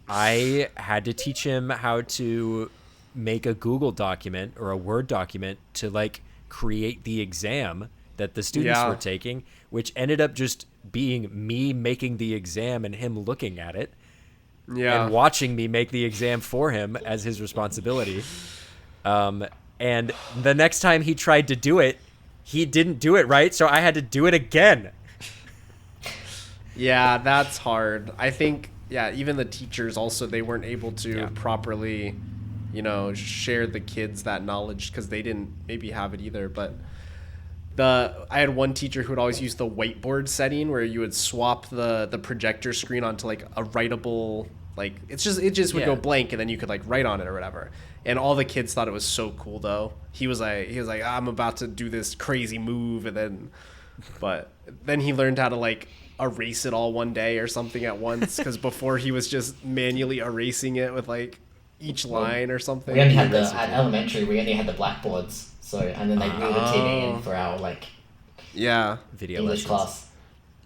I had to teach him how to make a Google document or a Word document to like create the exam that the students were taking, which ended up just being me making the exam and him looking at it. And watching me make the exam for him as his responsibility. And the next time he tried to do it, he didn't do it right, so I had to do it again. Yeah, that's hard. I think, even the teachers also, they weren't able to properly, share the kids that knowledge, because they didn't maybe have it either. But I had one teacher who would always use the whiteboard setting, where you would swap the projector screen onto like a writable, like it just would go blank, and then you could like write on it or whatever. And all the kids thought it was so cool though. He was like, I'm about to do this crazy move, but then he learned how to like erase it all one day or something at once, because before he was just manually erasing it with like each line or something. We only had at elementary, we only had the blackboards. So, and then they blew the TV in for our like video English class.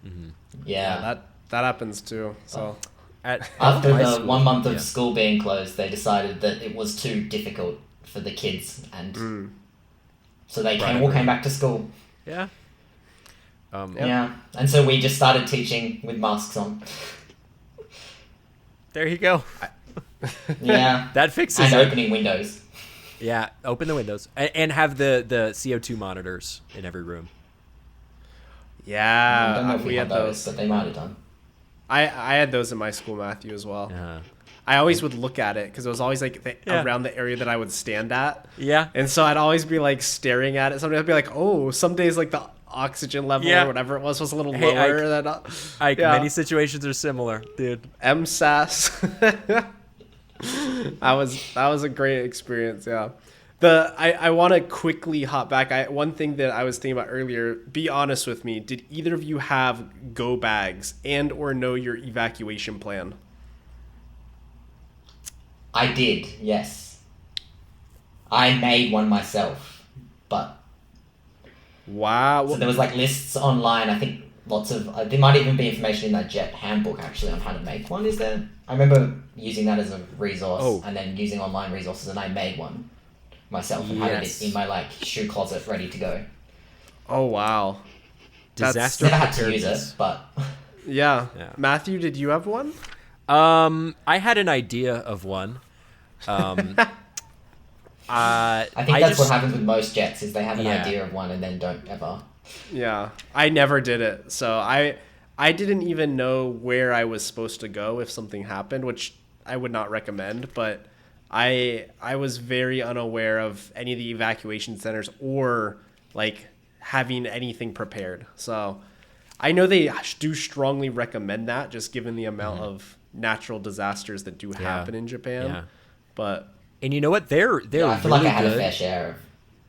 Mm-hmm. Yeah, that happens too. So after the 1 month of school being closed, they decided that it was too difficult for the kids, and so they all came back to school. Yeah. And so we just started teaching with masks on. There you go. That fixes it. And it. opening windows. Yeah, open the windows and have the CO2 monitors in every room. Yeah, I don't know if we had those, but they might have done. I had those in my school, Matthew, as well. Uh-huh. I always would look at it because it was always like around the area that I would stand at. Yeah. And so I'd always be like staring at it. Sometimes I'd be like, oh, some days like the oxygen level or whatever it was a little lower than. Many situations are similar, dude. MSAS. That was a great experience. Yeah. I want to quickly hop back. One thing that I was thinking about earlier, be honest with me. Did either of you have go bags and or know your evacuation plan? I did, yes. I made one myself, but... Wow. So there was like lists online. I think lots of there might even be information in that jet handbook actually on how to make one. Is there? I remember using that as a resource and then using online resources, and I made one myself and had it in my like shoe closet ready to go. Oh wow. Disaster Never had to use preparedness. it, but Yeah. Matthew, did you have one? I had an idea of one. I think that's what happens with most jets is they have an idea of one and then don't ever. Yeah, I never did it. So I didn't even know where I was supposed to go if something happened, which I would not recommend, but I was very unaware of any of the evacuation centers or like having anything prepared. So I know they do strongly recommend that just given the amount of natural disasters that do happen in Japan. Yeah. But And you know what? They're I feel really like I had good. a fair share of.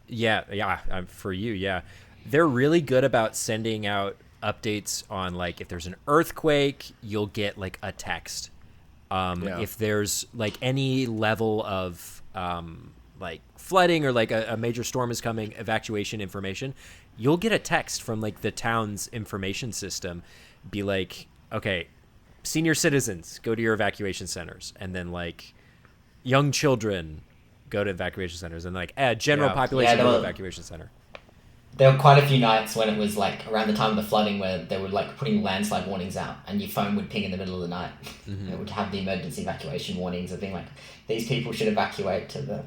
Yeah, for you, yeah. They're really good about sending out updates on like if there's an earthquake, you'll get like a text. If there's like any level of like flooding or like a major storm is coming, evacuation information, you'll get a text from like the town's information system. Be like, okay, senior citizens, go to your evacuation centers, and then like young children, go to evacuation centers, and like general population, go to evacuation center. There were quite a few nights when it was like around the time of the flooding where they were like putting landslide warnings out and your phone would ping in the middle of the night. Mm-hmm. It would have the emergency evacuation warnings of being like, these people should evacuate to the...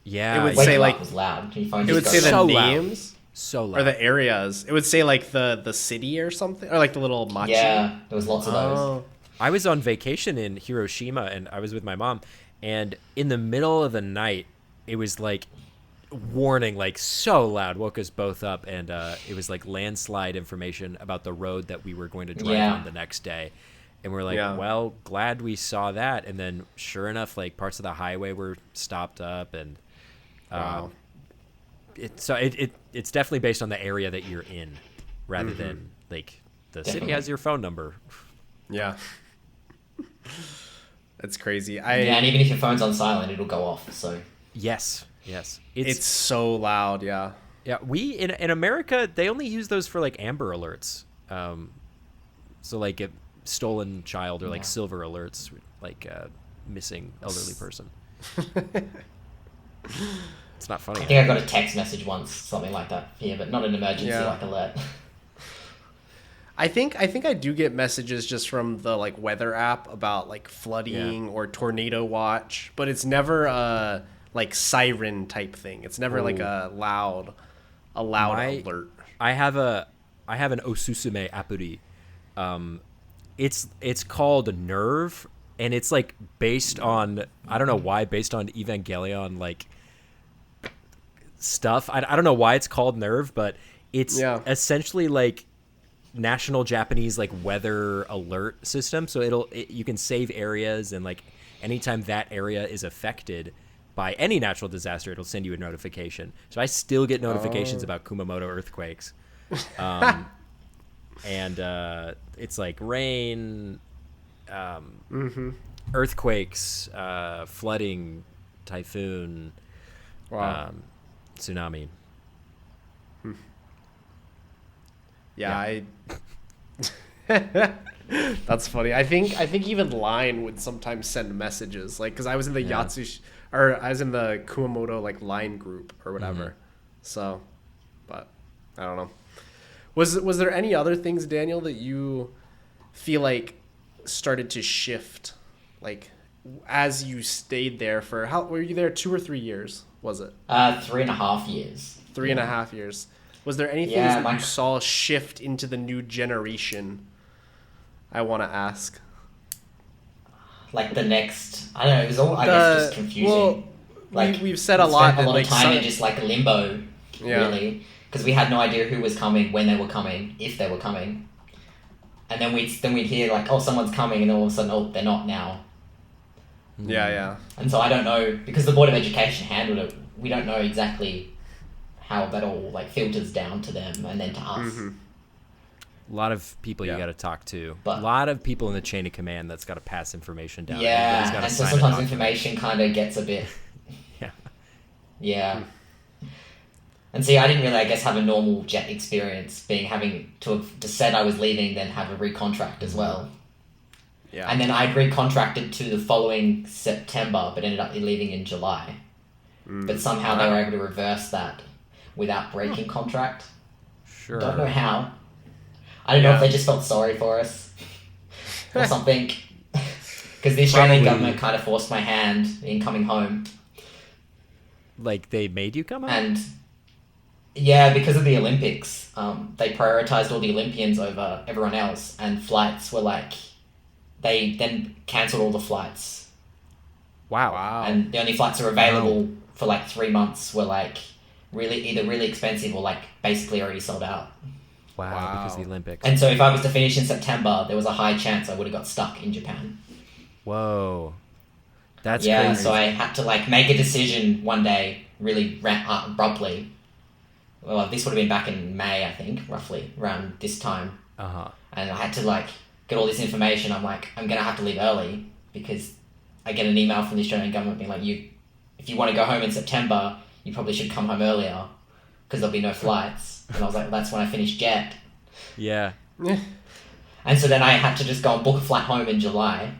Yeah. It would say like... was loud. Your phone it would say the so names. So loud. Or the areas. It would say like the city or something. Or like the little machi. Yeah, there was lots of those. I was on vacation in Hiroshima and I was with my mom. And in the middle of the night, it was like... warning like so loud, woke us both up, and it was like landslide information about the road that we were going to drive on the next day, and we're like well, glad we saw that. And then sure enough, like parts of the highway were stopped up, and it's definitely based on the area that you're in rather than like the city has your phone number. That's crazy. And even if your phone's on silent, it'll go off. So yes, it's so loud. Yeah, we in America, they only use those for like Amber Alerts, so like a stolen child or like silver alerts, like missing elderly person. It's not funny. I think I got a text message once, something like that here, but not an emergency like alert. I think I do get messages just from the like weather app about like flooding or tornado watch, but it's never a like siren type thing. It's never like a loud alert. I have an osusume appuri. It's called Nerve, and it's like based on, I don't know why, based on Evangelion like stuff. I don't know why it's called Nerve, but it's essentially like national Japanese like weather alert system. So you can save areas, and like anytime that area is affected by any natural disaster, it'll send you a notification. So I still get notifications about Kumamoto earthquakes. And it's like rain, earthquakes, flooding, typhoon, tsunami. That's funny. I think even Line would sometimes send messages, like because I was in the I was in the Kumamoto like Line group or whatever. So, but I don't know. Was there any other things, Daniel, that you feel like started to shift, like as you stayed there for how were you there 2 or 3 years? Was it 3.5 years? 3.5 years. Was there anything that you saw shift into the new generation? I want to ask. Like the next, I don't know. It was all, I guess, just confusing. Well, like we've said a lot. Spent a lot like of time in just like limbo, really, because we had no idea who was coming, when they were coming, if they were coming, and then we'd hear like, oh, someone's coming, and then all of a sudden, oh, they're not now. Yeah. And so I don't know, because the Board of Education handled it. We don't know exactly how that all like filters down to them and then to us. A lot of people you got to talk to. But, a lot of people in the chain of command that's got to pass information down. Yeah, and so sometimes information kind of gets a bit... Yeah. And see, I didn't really, I guess, have a normal jet experience, having to have said I was leaving, then have a recontract as well. Yeah. And then I'd recontracted to the following September, but ended up leaving in July. But somehow they were able to reverse that without breaking contract. Sure. Don't know how. I don't know if they just felt sorry for us or something. Because the Australian government kind of forced my hand in coming home. Like, they made you come home? And yeah, because of the Olympics, they prioritized all the Olympians over everyone else, and flights were like, they then cancelled all the flights. Wow. And the only flights that were available for like 3 months were like either really expensive or like basically already sold out. Wow. Because of the Olympics. And so if I was to finish in September, there was a high chance I would have got stuck in Japan. Whoa. That's yeah, crazy. So I had to like make a decision one day really abruptly. Well, this would have been back in May, I think, roughly around this time. And I had to like get all this information. I'm like, I'm gonna have to leave early because I get an email from the Australian government being like, if you want to go home in September, you probably should come home earlier because there'll be no flights. And I was like, that's when I finished jet. Yeah. And so then I had to just go and book a flight home in July.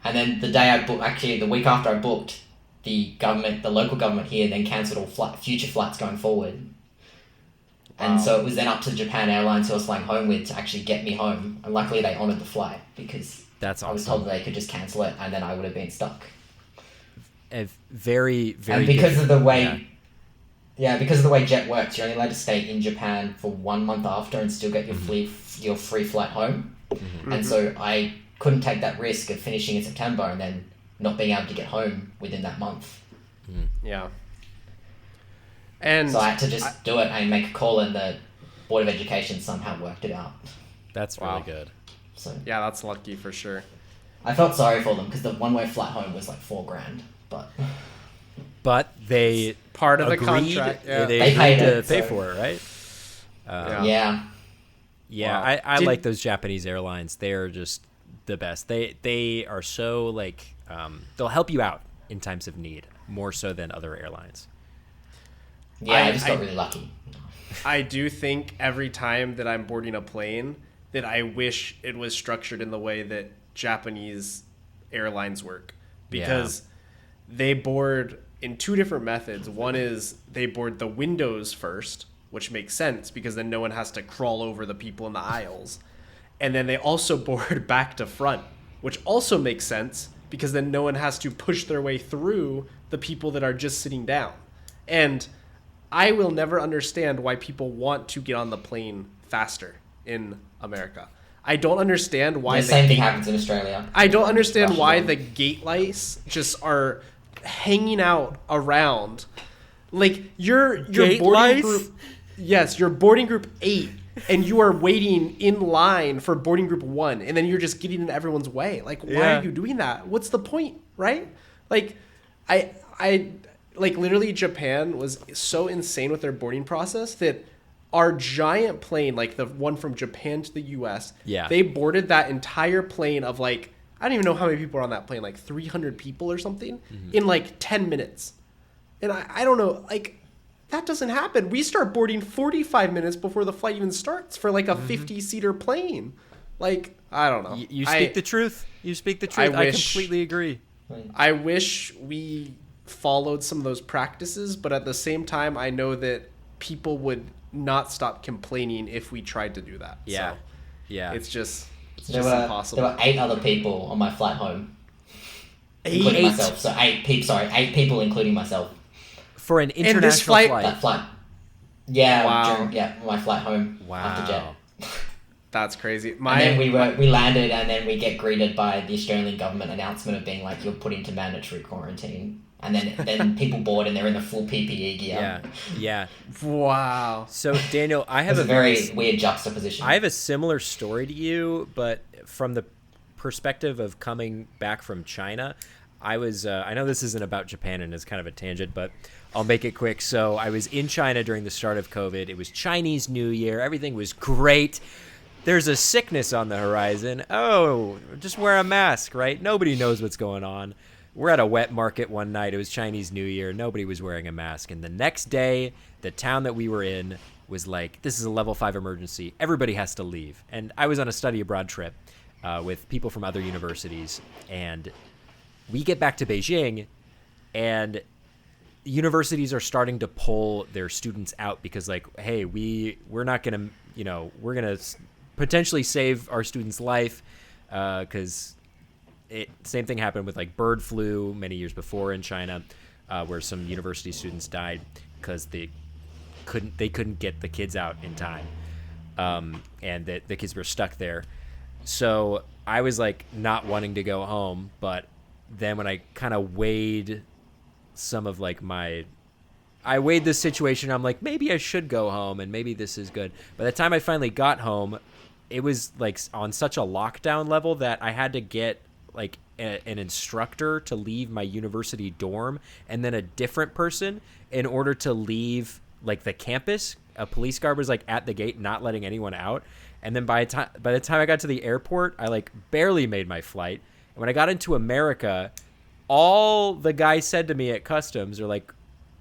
And then the day I booked, actually the week after I booked, the local government here then cancelled all future flights going forward. And so it was then up to Japan Airlines, who I was flying home with, to actually get me home. And luckily they honoured the flight because that's awesome. I was told that they could just cancel it and then I would have been stuck. Very, very. And because of the way, because of the way jet works, you're only allowed to stay in Japan for 1 month after and still get your free flight home. And so I couldn't take that risk of finishing in September and then not being able to get home within that month. Yeah. And so I had to just do it and make a call, and the Board of Education somehow worked it out. That's really good. So yeah, that's lucky for sure. I felt sorry for them because the one-way flight home was like $4,000, but they part of agreed, the contract. Yeah. They agreed to pay for it, right? Yeah. I like those Japanese airlines. They're just the best. They are so like they'll help you out in times of need more so than other airlines. Yeah, I just got really lucky. I do think every time that I'm boarding a plane that I wish it was structured in the way that Japanese airlines work, because they board in two different methods. One is they board the windows first, which makes sense because then no one has to crawl over the people in the aisles. And then they also board back to front, which also makes sense because then no one has to push their way through the people that are just sitting down. And I will never understand why people want to get on the plane faster in America. I don't understand why the same thing happens in Australia. I don't understand why the gate lights just are hanging out around. Like your boarding group. Yes, your boarding group 8, and you are waiting in line for boarding group 1, and then you're just getting in everyone's way. Like, why are you doing that? What's the point, right? Like, I like literally Japan was so insane with their boarding process that our giant plane, like the one from Japan to the US, they boarded that entire plane of like, I don't even know how many people are on that plane, like 300 people or something, in like 10 minutes. And I don't know, like, that doesn't happen. We start boarding 45 minutes before the flight even starts for like a 50-seater plane. Like, I don't know. You speak the truth. You speak the truth. I completely agree. I wish we followed some of those practices, but at the same time, I know that people would not stop complaining if we tried to do that. Yeah. So yeah. It's just There impossible. were 8 other people on my flight home. 8? Including myself. So 8 people including myself. For an international flight? That flight. Yeah, wow. My flight home after jet. That's crazy. And then we landed, and then we get greeted by the Australian government announcement of being like, you're put into mandatory quarantine. And then people board and they're in the full PPE gear. Yeah. Wow. So Daniel, I have a very weird juxtaposition. I have a similar story to you, but from the perspective of coming back from China. I was I know this isn't about Japan and it's kind of a tangent, but I'll make it quick. So I was in China during the start of COVID. It was Chinese New Year. Everything was great. There's a sickness on the horizon. Oh, just wear a mask, right? Nobody knows what's going on. we're at a wet market one night. It was Chinese New Year. Nobody was wearing a mask. And the next day, the town that we were in was like, this is a level 5 emergency. Everybody has to leave. And I was on a study abroad trip with people from other universities. And we get back to Beijing, and universities are starting to pull their students out because, like, hey, we're not going to, we're going to potentially save our students' life because same thing happened with like bird flu many years before in China, where some university students died because they couldn't get the kids out in time, and the kids were stuck there. So I was like not wanting to go home, but then when I kind of weighed some of like I weighed this situation, I'm like, maybe I should go home and maybe this is good. By the time I finally got home, it was like on such a lockdown level that I had to get like an instructor to leave my university dorm and then a different person in order to leave like the campus. A police guard was like at the gate not letting anyone out. And then by the time I got to the airport, I like barely made my flight. And when I got into America, all the guy said to me at customs or like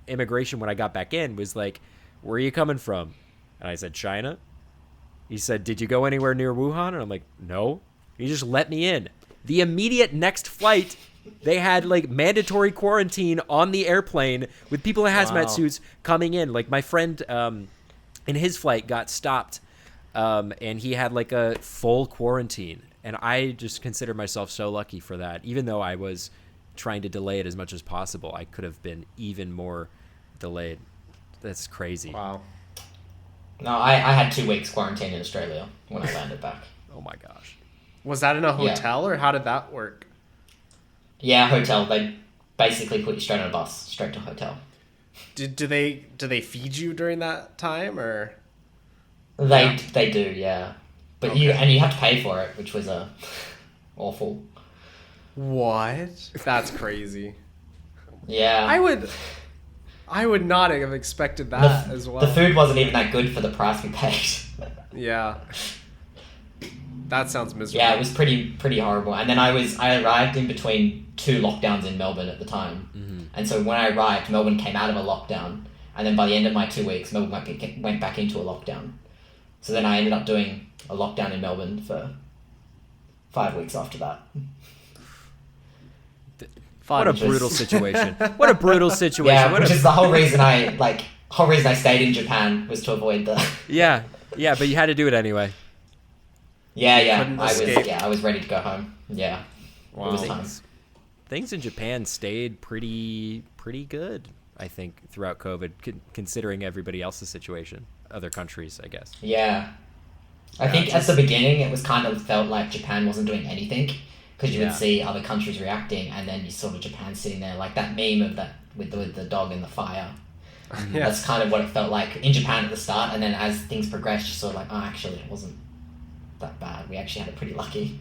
immigration when I got back in was like, where are you coming from? And I said, China. He said, did you go anywhere near Wuhan? And I'm like, no. He just let me in. The immediate next flight, they had like mandatory quarantine on the airplane with people in hazmat suits coming in. Like my friend in his flight got stopped and he had like a full quarantine. And I just consider myself so lucky for that. Even though I was trying to delay it as much as possible, I could have been even more delayed. That's crazy. Wow. No, I had 2 weeks quarantine in Australia when I landed back. Oh my gosh. Was that in a hotel or how did that work? Yeah, hotel. They basically put you straight on a bus, straight to a hotel. Do they feed you during that time or? They do, yeah. But Okay. you have to pay for it, which was awful. What? That's crazy. Yeah. I would not have expected that as well. The food wasn't even that good for the price we paid. Yeah. That sounds miserable. Yeah, it was pretty horrible. And then I arrived in between 2 lockdowns in Melbourne at the time. Mm-hmm. And so when I arrived, Melbourne came out of a lockdown. And then by the end of my 2 weeks, Melbourne went back into a lockdown. So then I ended up doing a lockdown in Melbourne for 5 weeks after that. What a brutal situation. What a brutal situation. Yeah, which is the whole reason I stayed in Japan was to avoid the... Yeah, but you had to do it anyway. Yeah. Couldn't escape. I was ready to go home. Yeah. Wow. It was time. Things in Japan stayed pretty good, I think, throughout COVID, considering everybody else's situation. Other countries, I guess. Yeah. I think at the beginning it was kind of felt like Japan wasn't doing anything because you would see other countries reacting and then you saw Japan sitting there like that meme of that with the dog in the fire. Yeah. That's kind of what it felt like in Japan at the start, and then as things progressed you saw like, oh, actually it wasn't that bad. We actually had it pretty lucky.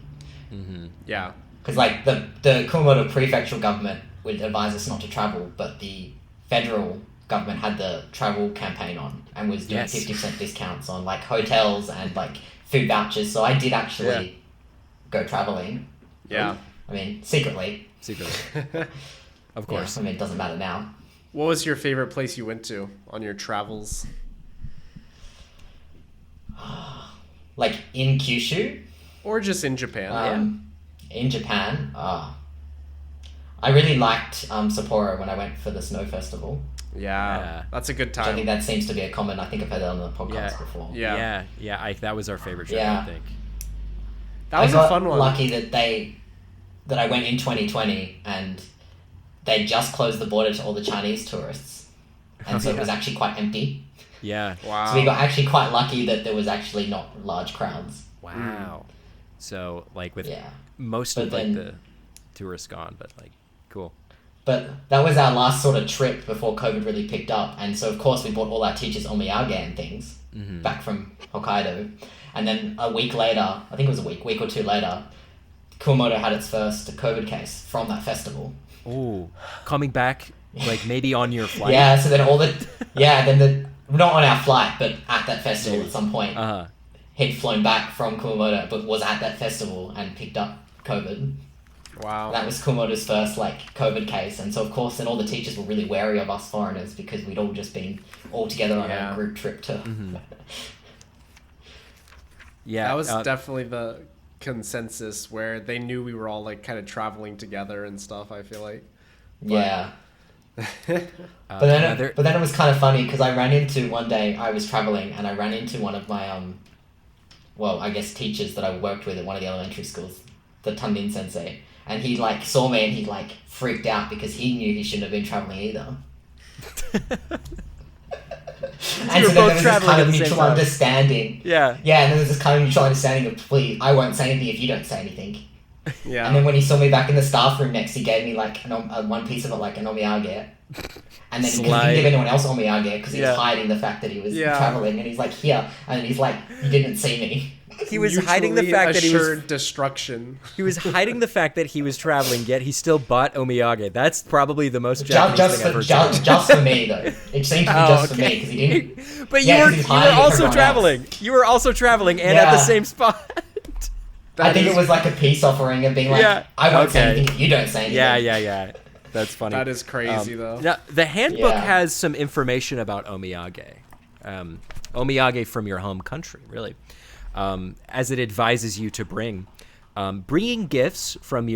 Mm-hmm. Yeah. Because like the Kumamoto prefectural government would advise us not to travel, but the federal government had the travel campaign on and was doing 50% discounts on like hotels and like food vouchers. So I did actually go traveling. Yeah. I mean, secretly. Of course. Yeah, I mean, it doesn't matter now. What was your favorite place you went to on your travels? Like in Kyushu? Or just in Japan? In Japan, I really liked Sapporo when I went for the snow festival. Yeah. That's a good I think time. that seems to be a common. I think I've heard that on the podcast before. Yeah. That was our favorite trip, Yeah. I think. That was I got a fun one. lucky that I went in 2020 and they just closed the border to all the Chinese tourists. And so it was actually quite empty. Yeah. Wow. So we got actually quite lucky that there was actually not large crowds. Wow. So, like, with Yeah. most But of, like, then- the tourists gone, but, like, cool. But that was our last sort of trip before COVID really picked up. And so, of course, we bought all our teachers omiyage and things back from Hokkaido. And then a week later, I think it was a week or 2 later, Kumamoto had its first COVID case from that festival. Ooh. Coming back, like, maybe on your flight? Yeah, so then not on our flight, but at that festival at some point. He'd flown back from Kumamoto, but was at that festival and picked up COVID. Wow. That was Kumamoto's first COVID case, and so of course then all the teachers were really wary of us foreigners because we'd all just been all together on a group trip to. Yeah, that was definitely the consensus where they knew we were all kind of traveling together and stuff. I feel like. Yeah. But then it was kind of funny because I ran into one day I was traveling and I ran into one of my I guess teachers that I worked with at one of the elementary schools, the Tundin sensei, and he saw me and he freaked out because he knew he shouldn't have been traveling either. And so then there was this kind of mutual understanding. Yeah. Yeah, and then there's this kind of mutual understanding of, please, I won't say anything if you don't say anything. Yeah. And then when he saw me back in the staff room next, he gave me one piece of it, an omiyage. And then because he didn't give anyone else omiyage because he was hiding the fact that he was traveling, and he's here, and he's you didn't see me. He was hiding the fact that he was destruction. He was hiding the fact that he was traveling, yet he still bought omiyage. That's probably the most Japanese thing I've ever seen. Just for me, though. It seemed to be just for me because he didn't. But you were also traveling. You were also traveling and at the same spot. I think it was a peace offering of being I won't say anything if you don't say anything. Yeah. That's funny. That is crazy, though. Now, the handbook has some information about omiyage. Omiyage from your home country, really. As it advises you to bringing gifts from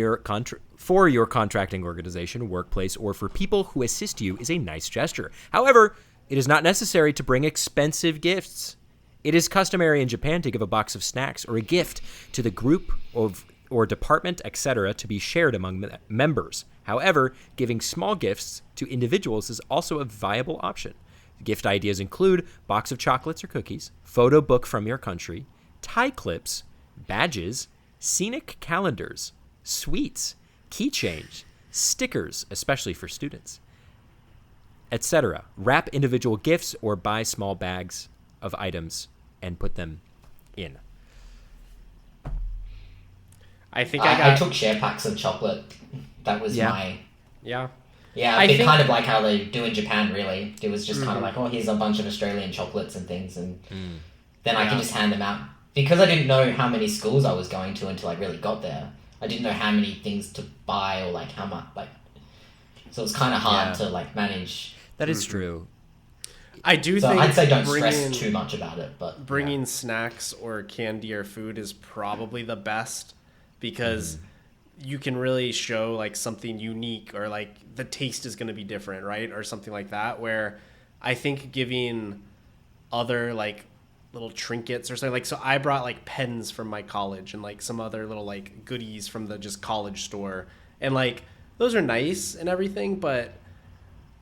for your contracting organization, workplace, or for people who assist you is a nice gesture. However, it is not necessary to bring expensive gifts. It is customary in Japan to give a box of snacks or a gift to the group or department, etc., to be shared among members. However, giving small gifts to individuals is also a viable option. Gift ideas include box of chocolates or cookies, photo book from your country, tie clips, badges, scenic calendars, sweets, keychains, stickers, especially for students, etc. Wrap individual gifts or buy small bags of items and put them in. I took share packs of chocolate. That was my... Yeah. Yeah, I think kind of like how they do in Japan, really. It was just kind of here's a bunch of Australian chocolates and things, and then I can just hand them out. Because I didn't know how many schools I was going to until I really got there. I didn't know how many things to buy or how much, so it was kind of hard to manage. That is true. I do so think I'd say don't stress too much about it, but bringing snacks or candy or food is probably the best because you can really show something unique or the taste is going to be different, right? Or something like that, where I think giving other little trinkets or something so I brought pens from my college and some other little goodies from the just college store, and those are nice and everything, but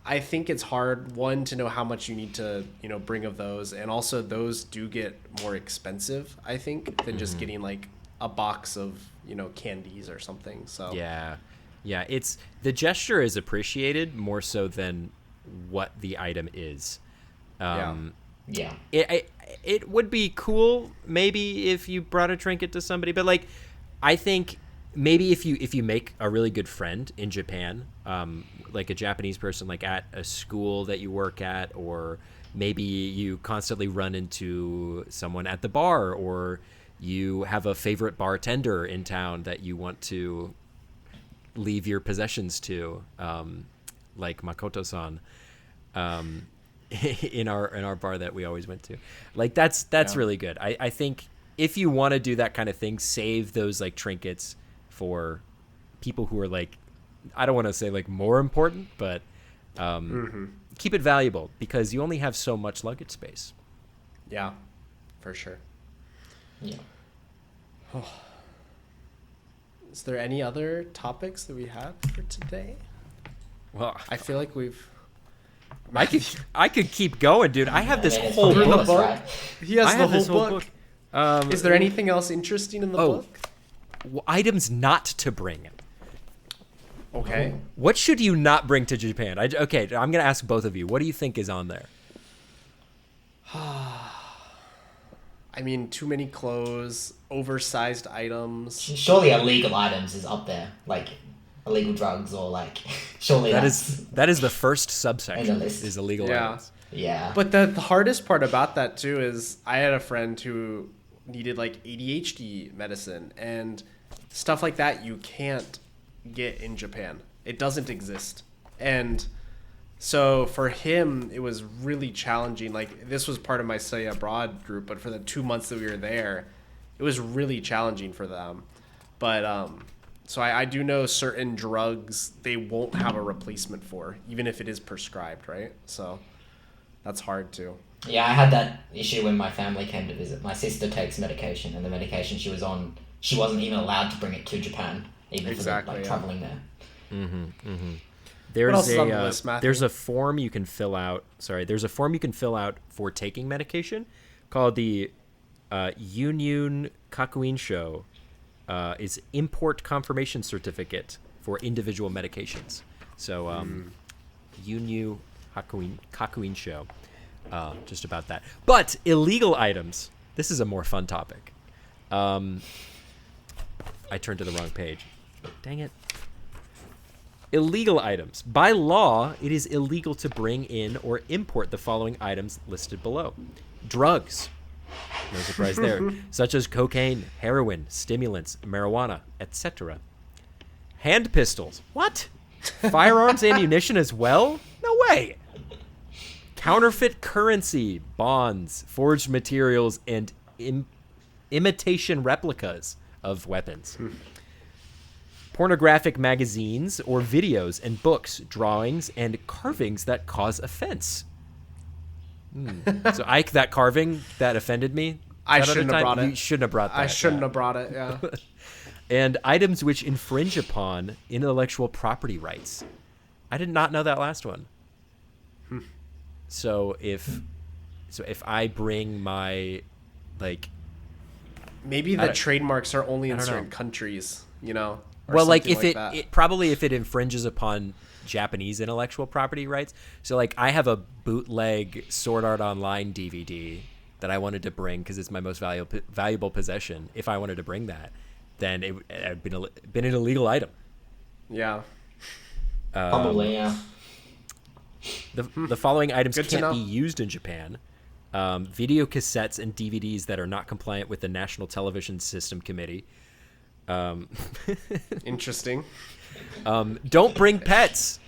I think it's hard, one, to know how much you need to bring of those, and also those do get more expensive, I think, than just getting a box of candies or something. So yeah, it's the gesture is appreciated more so than what the item is. It would be cool maybe if you brought a trinket to somebody, but I think maybe if you make a really good friend in Japan, a Japanese person at a school that you work at, or maybe you constantly run into someone at the bar, or you have a favorite bartender in town that you want to leave your possessions to, like Makoto-san, in our bar that we always went to. That's really good. I think if you want to do that kind of thing, save those trinkets for people who are I don't want to say more important, but keep it valuable because you only have so much luggage space. Yeah, for sure. Yeah. Is there any other topics that we have for today? Well, I feel like we've... I could keep going, dude. I have this whole book. Right? He has the whole book. Is there anything else interesting in the book? Items not to bring. Okay. What should you not bring to Japan? I'm going to ask both of you. What do you think is on there? I mean, too many clothes, oversized items. Surely illegal items is up there, illegal drugs or surely that is the first subsection is illegal items. Yeah. But the hardest part about that too is I had a friend who needed ADHD medicine and stuff like that. You can't get in Japan. It doesn't exist. And so for him, it was really challenging. Like, this was part of my study abroad group, but for the 2 months that we were there, it was really challenging for them. But so I do know certain drugs they won't have a replacement for, even if it is prescribed, right? So that's hard too. Yeah, I had that issue when my family came to visit. My sister takes medication, and the medication she was on, she wasn't even allowed to bring it to Japan, even for traveling there. There's a form you can fill out. There's a form you can fill out for taking medication called the Yunyun Kakuin-sho. It's import confirmation certificate for individual medications. So Yunyun Kakuin-sho. Just about that. But illegal items. This is a more fun topic. I turned to the wrong page. Dang it. Illegal items. By law, it is illegal to bring in or import the following items listed below. Drugs. No surprise there. Such as cocaine, heroin, stimulants, marijuana, etc. Hand pistols. What? Firearms ammunition as well? No way. Counterfeit currency, bonds, forged materials, and imitation replicas of weapons. Pornographic magazines or videos and books, drawings, and carvings that cause offense. So, Ike, that carving that offended me. I shouldn't have brought it. You shouldn't have brought that. I shouldn't have brought it, yeah. And items which infringe upon intellectual property rights. I did not know that last one. So if I bring my, like, maybe the trademarks are only in certain countries, you know. Well, like if if it infringes upon Japanese intellectual property rights. So like I have a bootleg Sword Art Online DVD that I wanted to bring because it's my most valuable possession. If I wanted to bring that, then it had been an illegal item. Yeah. Probably, yeah. The following items can't be used in Japan. Video cassettes and DVDs that are not compliant with the National Television System Committee. Interesting. Don't bring pets.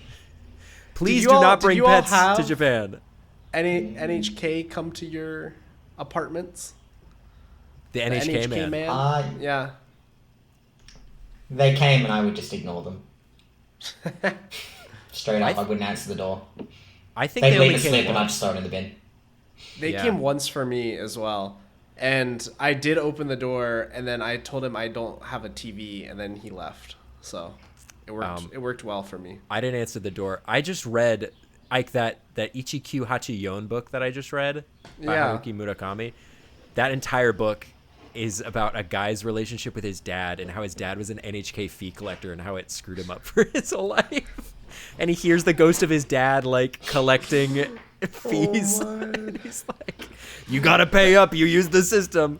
Please do not bring pets to Japan. Any NHK come to your apartments? The NHK man? Yeah. They came and I would just ignore them. Straight up, I wouldn't answer the door. I think they'd leave asleep and I'd just throw it in the bin. They came once for me as well. And I did open the door, and then I told him I don't have a TV, and then he left. So it worked. It worked well for me. I didn't answer the door. I just read that Ichikyu Hachiyon book that I just read by Haruki Murakami. That entire book is about a guy's relationship with his dad and how his dad was an NHK fee collector and how it screwed him up for his life. And he hears the ghost of his dad like collecting fees. And he's like, "You gotta pay up. You use the system."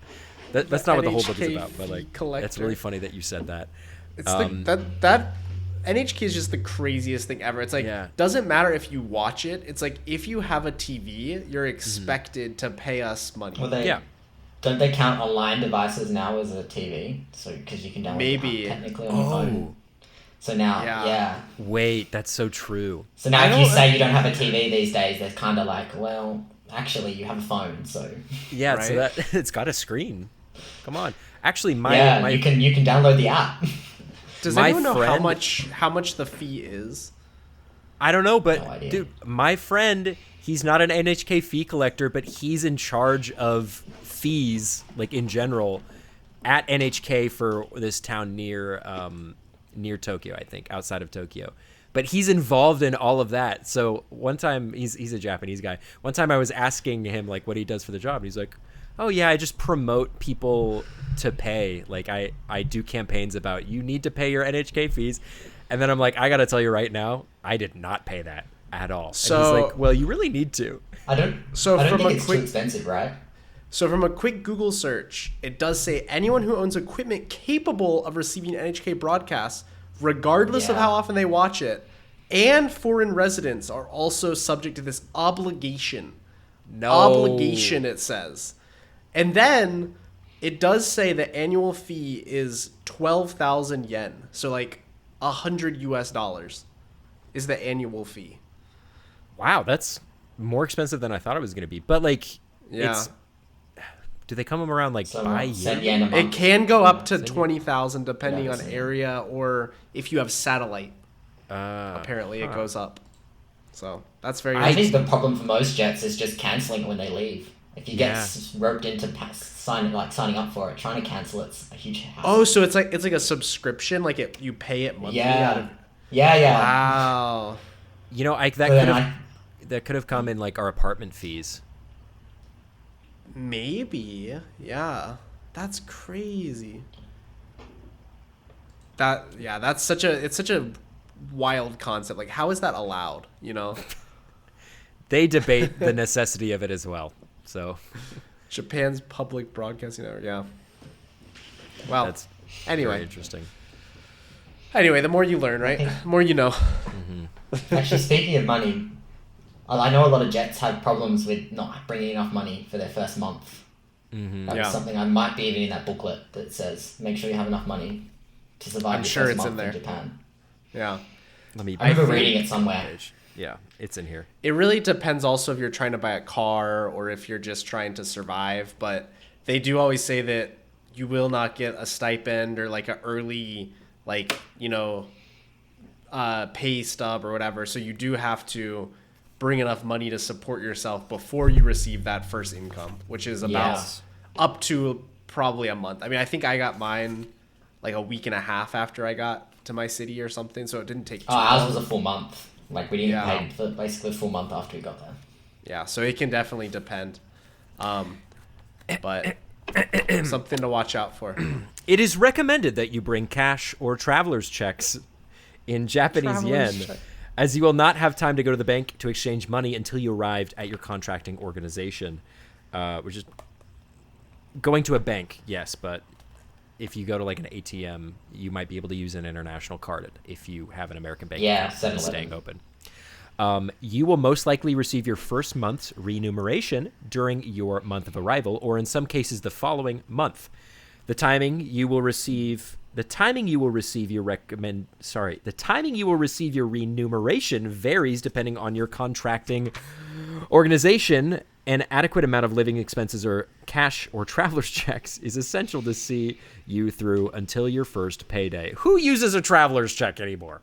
That's not what the whole book is about, but like, that's really funny that you said that. It's that NHK is just the craziest thing ever. It's like, doesn't matter if you watch it. It's like, if you have a TV, you're expected to pay us money. Well, don't they count online devices now as a TV? So because you can download it technically on your phone. So now, Wait, that's so true. So now if you say you don't have a TV these days, they're kind of like, well, actually, you have a phone, so... Yeah, right? So that it's got a screen. Come on. Actually, my you can download the app. Does anyone know how much the fee is? I don't know, but dude, my friend, he's not an NHK fee collector, but he's in charge of fees, like in general, at NHK for this town near Tokyo, I think, outside of Tokyo. But he's involved in all of that. So one time, he's a Japanese guy. One time I was asking him like what he does for the job. And he's like, "Oh yeah, I just promote people to pay. Like I do campaigns about you need to pay your NHK fees." And then I'm like, I gotta tell you right now, I did not pay that at all. So and he's like, "Well, you really need to." I don't think it's too expensive, right? So from a quick Google search, it does say anyone who owns equipment capable of receiving NHK broadcasts, regardless of how often they watch it, and foreign residents are also subject to this obligation. Obligation, it says. And then it does say the annual fee is 12,000 yen. So like $100 is the annual fee. Wow, that's more expensive than I thought it was going to be. But like, Yeah. Do they come around like So, by $70 year? a month. It can go up to 20,000 depending on Yeah. area, or if you have satellite. Apparently, it goes up. So that's very. I think the problem for most jets is just cancelling when they leave. If you get Yeah. roped into signing up for it, trying to cancel it's a huge hassle. Oh, so it's like a subscription, like you pay it monthly. Out of, yeah. wow. You know, that could have come in like our apartment fees. Maybe, yeah. That's crazy. That's such a wild concept. Like, how is that allowed? You know, They debate the necessity of it as well. So Japan's public broadcasting network. Yeah. Well, that's anyway. very interesting. Anyway, the more you learn, right? The more you know. Actually, speaking of money, I know a lot of jets have problems with not bringing enough money for their first month. That's Yeah. something I might be even in that booklet that says make sure you have enough money to survive I'm your sure first it's month in there. Japan. Yeah. I remember reading it somewhere. Yeah, it's in here. It really depends also if you're trying to buy a car or if you're just trying to survive. But they do always say that you will not get a stipend or like an early, like, pay stub or whatever. So you do have to bring enough money to support yourself before you receive that first income, which is about up to probably a month. I mean, I think I got mine like a week and a half after I got to my city or something. So it didn't take too Ours long. was a full month. Like we didn't Yeah. pay for basically a full month after we got there. Yeah, so it can definitely depend. But something to watch out for. It is recommended that you bring cash or traveler's checks in Japanese yen, as you will not have time to go to the bank to exchange money until you arrived at your contracting organization. Which is going to a bank, yes, but if you go to like an ATM, you might be able to use an international card if you have an American bank account that's 7-Eleven. staying open. You will most likely receive your first month's remuneration during your month of arrival, or in some cases, the following month. The timing you will receive your remuneration varies depending on your contracting organization. An adequate amount of living expenses or cash or traveler's checks is essential to see you through until your first payday. Who uses a traveler's check anymore?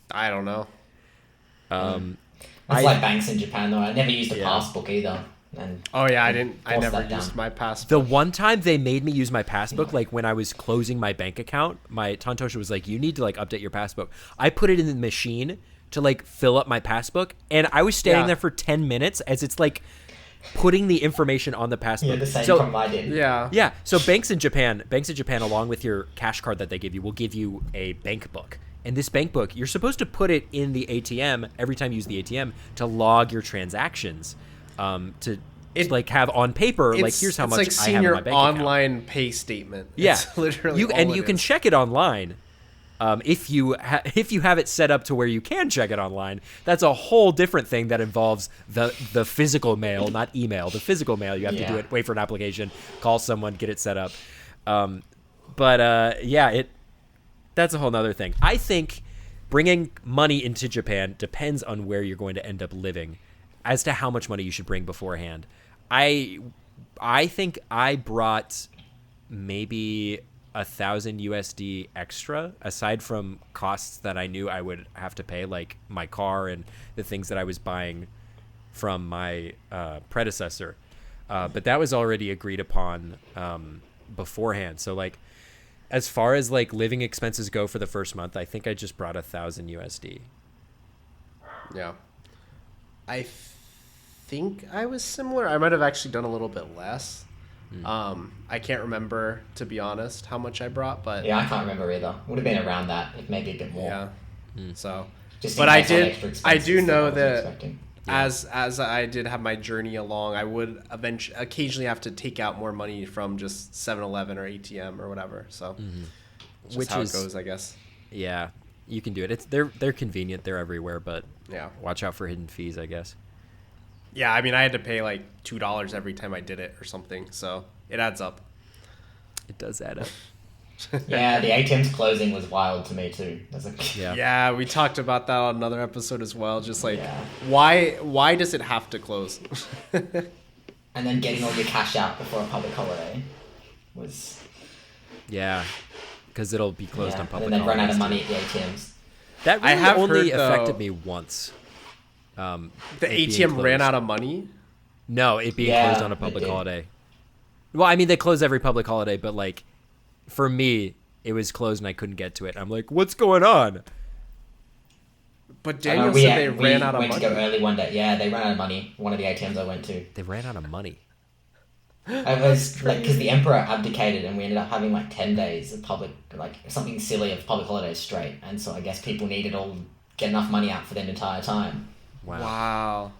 I don't know. It's like banks in Japan though. I never used a passbook either. And Oh yeah, I forced never that used down. my passport. The one time they made me use my passbook, like when I was closing my bank account, my Tantosha was like, you need to like update your passbook. I put it in the machine to like fill up my passbook, and I was standing there for 10 minutes as it's like putting the information on the passbook. Yeah, the same So- problem I did. Yeah. Yeah. So banks in Japan, along with your cash card that they give you, will give you a bank book. And this bank book, you're supposed to put it in the ATM every time you use the ATM to log your transactions. To like have on paper, like here's how much it's like I have in senior my bank account. online pay statement. Yeah, It's literally you all you it can is. check it online. If you have it set up to where you can check it online, that's a whole different thing that involves the physical mail, not email. The physical mail, you have to do it, wait for an application, call someone, get it set up. That's a whole nother thing. I think bringing money into Japan depends on where you're going to end up living, as to how much money you should bring beforehand. I think I brought maybe 1,000 USD extra, aside from costs that I knew I would have to pay, like my car and the things that I was buying from my predecessor. But that was already agreed upon beforehand. So like, as far as like living expenses go for the first month, I think I just brought 1,000 USD. Yeah. I think I was similar. I might have actually done a little bit less. I can't remember, to be honest, how much I brought, but Yeah, I can't remember either. Would have been around that, if maybe a bit more. yeah. So, Just but in I case had did. extra I expenses do know I wasn't that expecting. as I did have my journey along, I would occasionally have to take out more money from just 7-Eleven or ATM or whatever. So, it's just how it goes, I guess. Yeah, you can do it. They're convenient. They're everywhere, but Yeah. watch out for hidden fees, I guess. Yeah, I mean, I had to pay like $2 every time I did it or something, so it adds up. It does add up. Yeah, the ATM's closing was wild to me too. Yeah, we talked about that on another episode as well. Just like, Yeah. why does it have to close? And then getting all your cash out before a public holiday was... Yeah, because it'll be closed on public and then run out holidays, of money too. at the ATMs. That I really have only heard, affected though, me once. The it being ATM ran closed. out of money? No, it being Yeah, closed on a it public did. holiday. Well, I mean, they close every public holiday, but like, for me, it was closed and I couldn't get to it. I'm like, what's going on? But Daniel said they ran out of went money. to go early one day. Yeah, they ran out of money. One of the ATMs I went to. They ran out of money. It was like because the emperor abdicated, and we ended up having like 10 days of public, like something silly of public holidays straight. And so I guess people needed get enough money out for the entire time. Wow.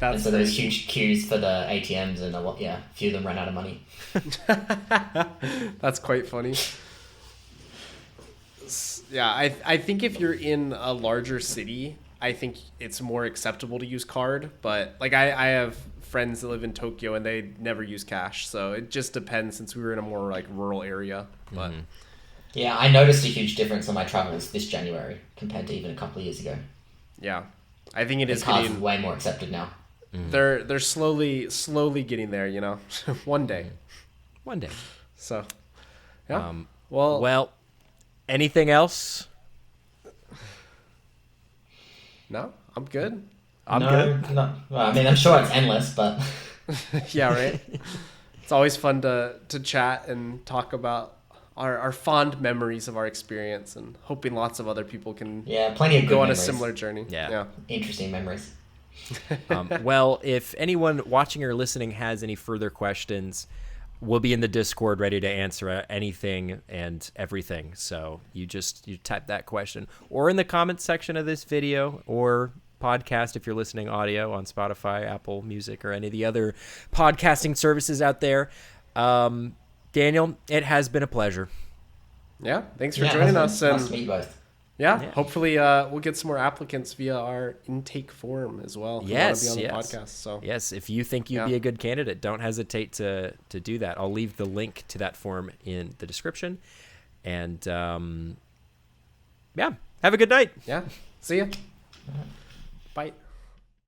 And so there was huge queues for the ATMs, and a few of them ran out of money. That's quite funny. Yeah, I think if you're in a larger city, I think it's more acceptable to use card. But like I have friends that live in Tokyo and they never use cash, so it just depends. Since we were in a more like rural area, but Yeah, I noticed a huge difference on my travels this January compared to even a couple of years ago. yeah, I think it is Cards are getting. way more accepted now. They're slowly getting there. You know, one day. One day. So, yeah. Well, anything else? No, I'm good. I'm good. No. Well, I mean, I'm sure it's endless, but Yeah, right. It's always fun to chat and talk about our fond memories of our experience, and hoping lots of other people can yeah, plenty of good go on memories. a similar journey. Yeah. Interesting memories. Well, if anyone watching or listening has any further questions, we'll be in the Discord ready to answer anything and everything. So you type that question, or in the comments section of this video or podcast if you're listening audio on Spotify, Apple Music, or any of the other podcasting services out there. Daniel, it has been a pleasure. Yeah, thanks for joining us. Nice to meet you both. Yeah, hopefully we'll get some more applicants via our intake form as well. Who wanna be on the podcast. So yes, if you think you'd be a good candidate, don't hesitate to do that. I'll leave the link to that form in the description. And have a good night. yeah, see ya. Bye.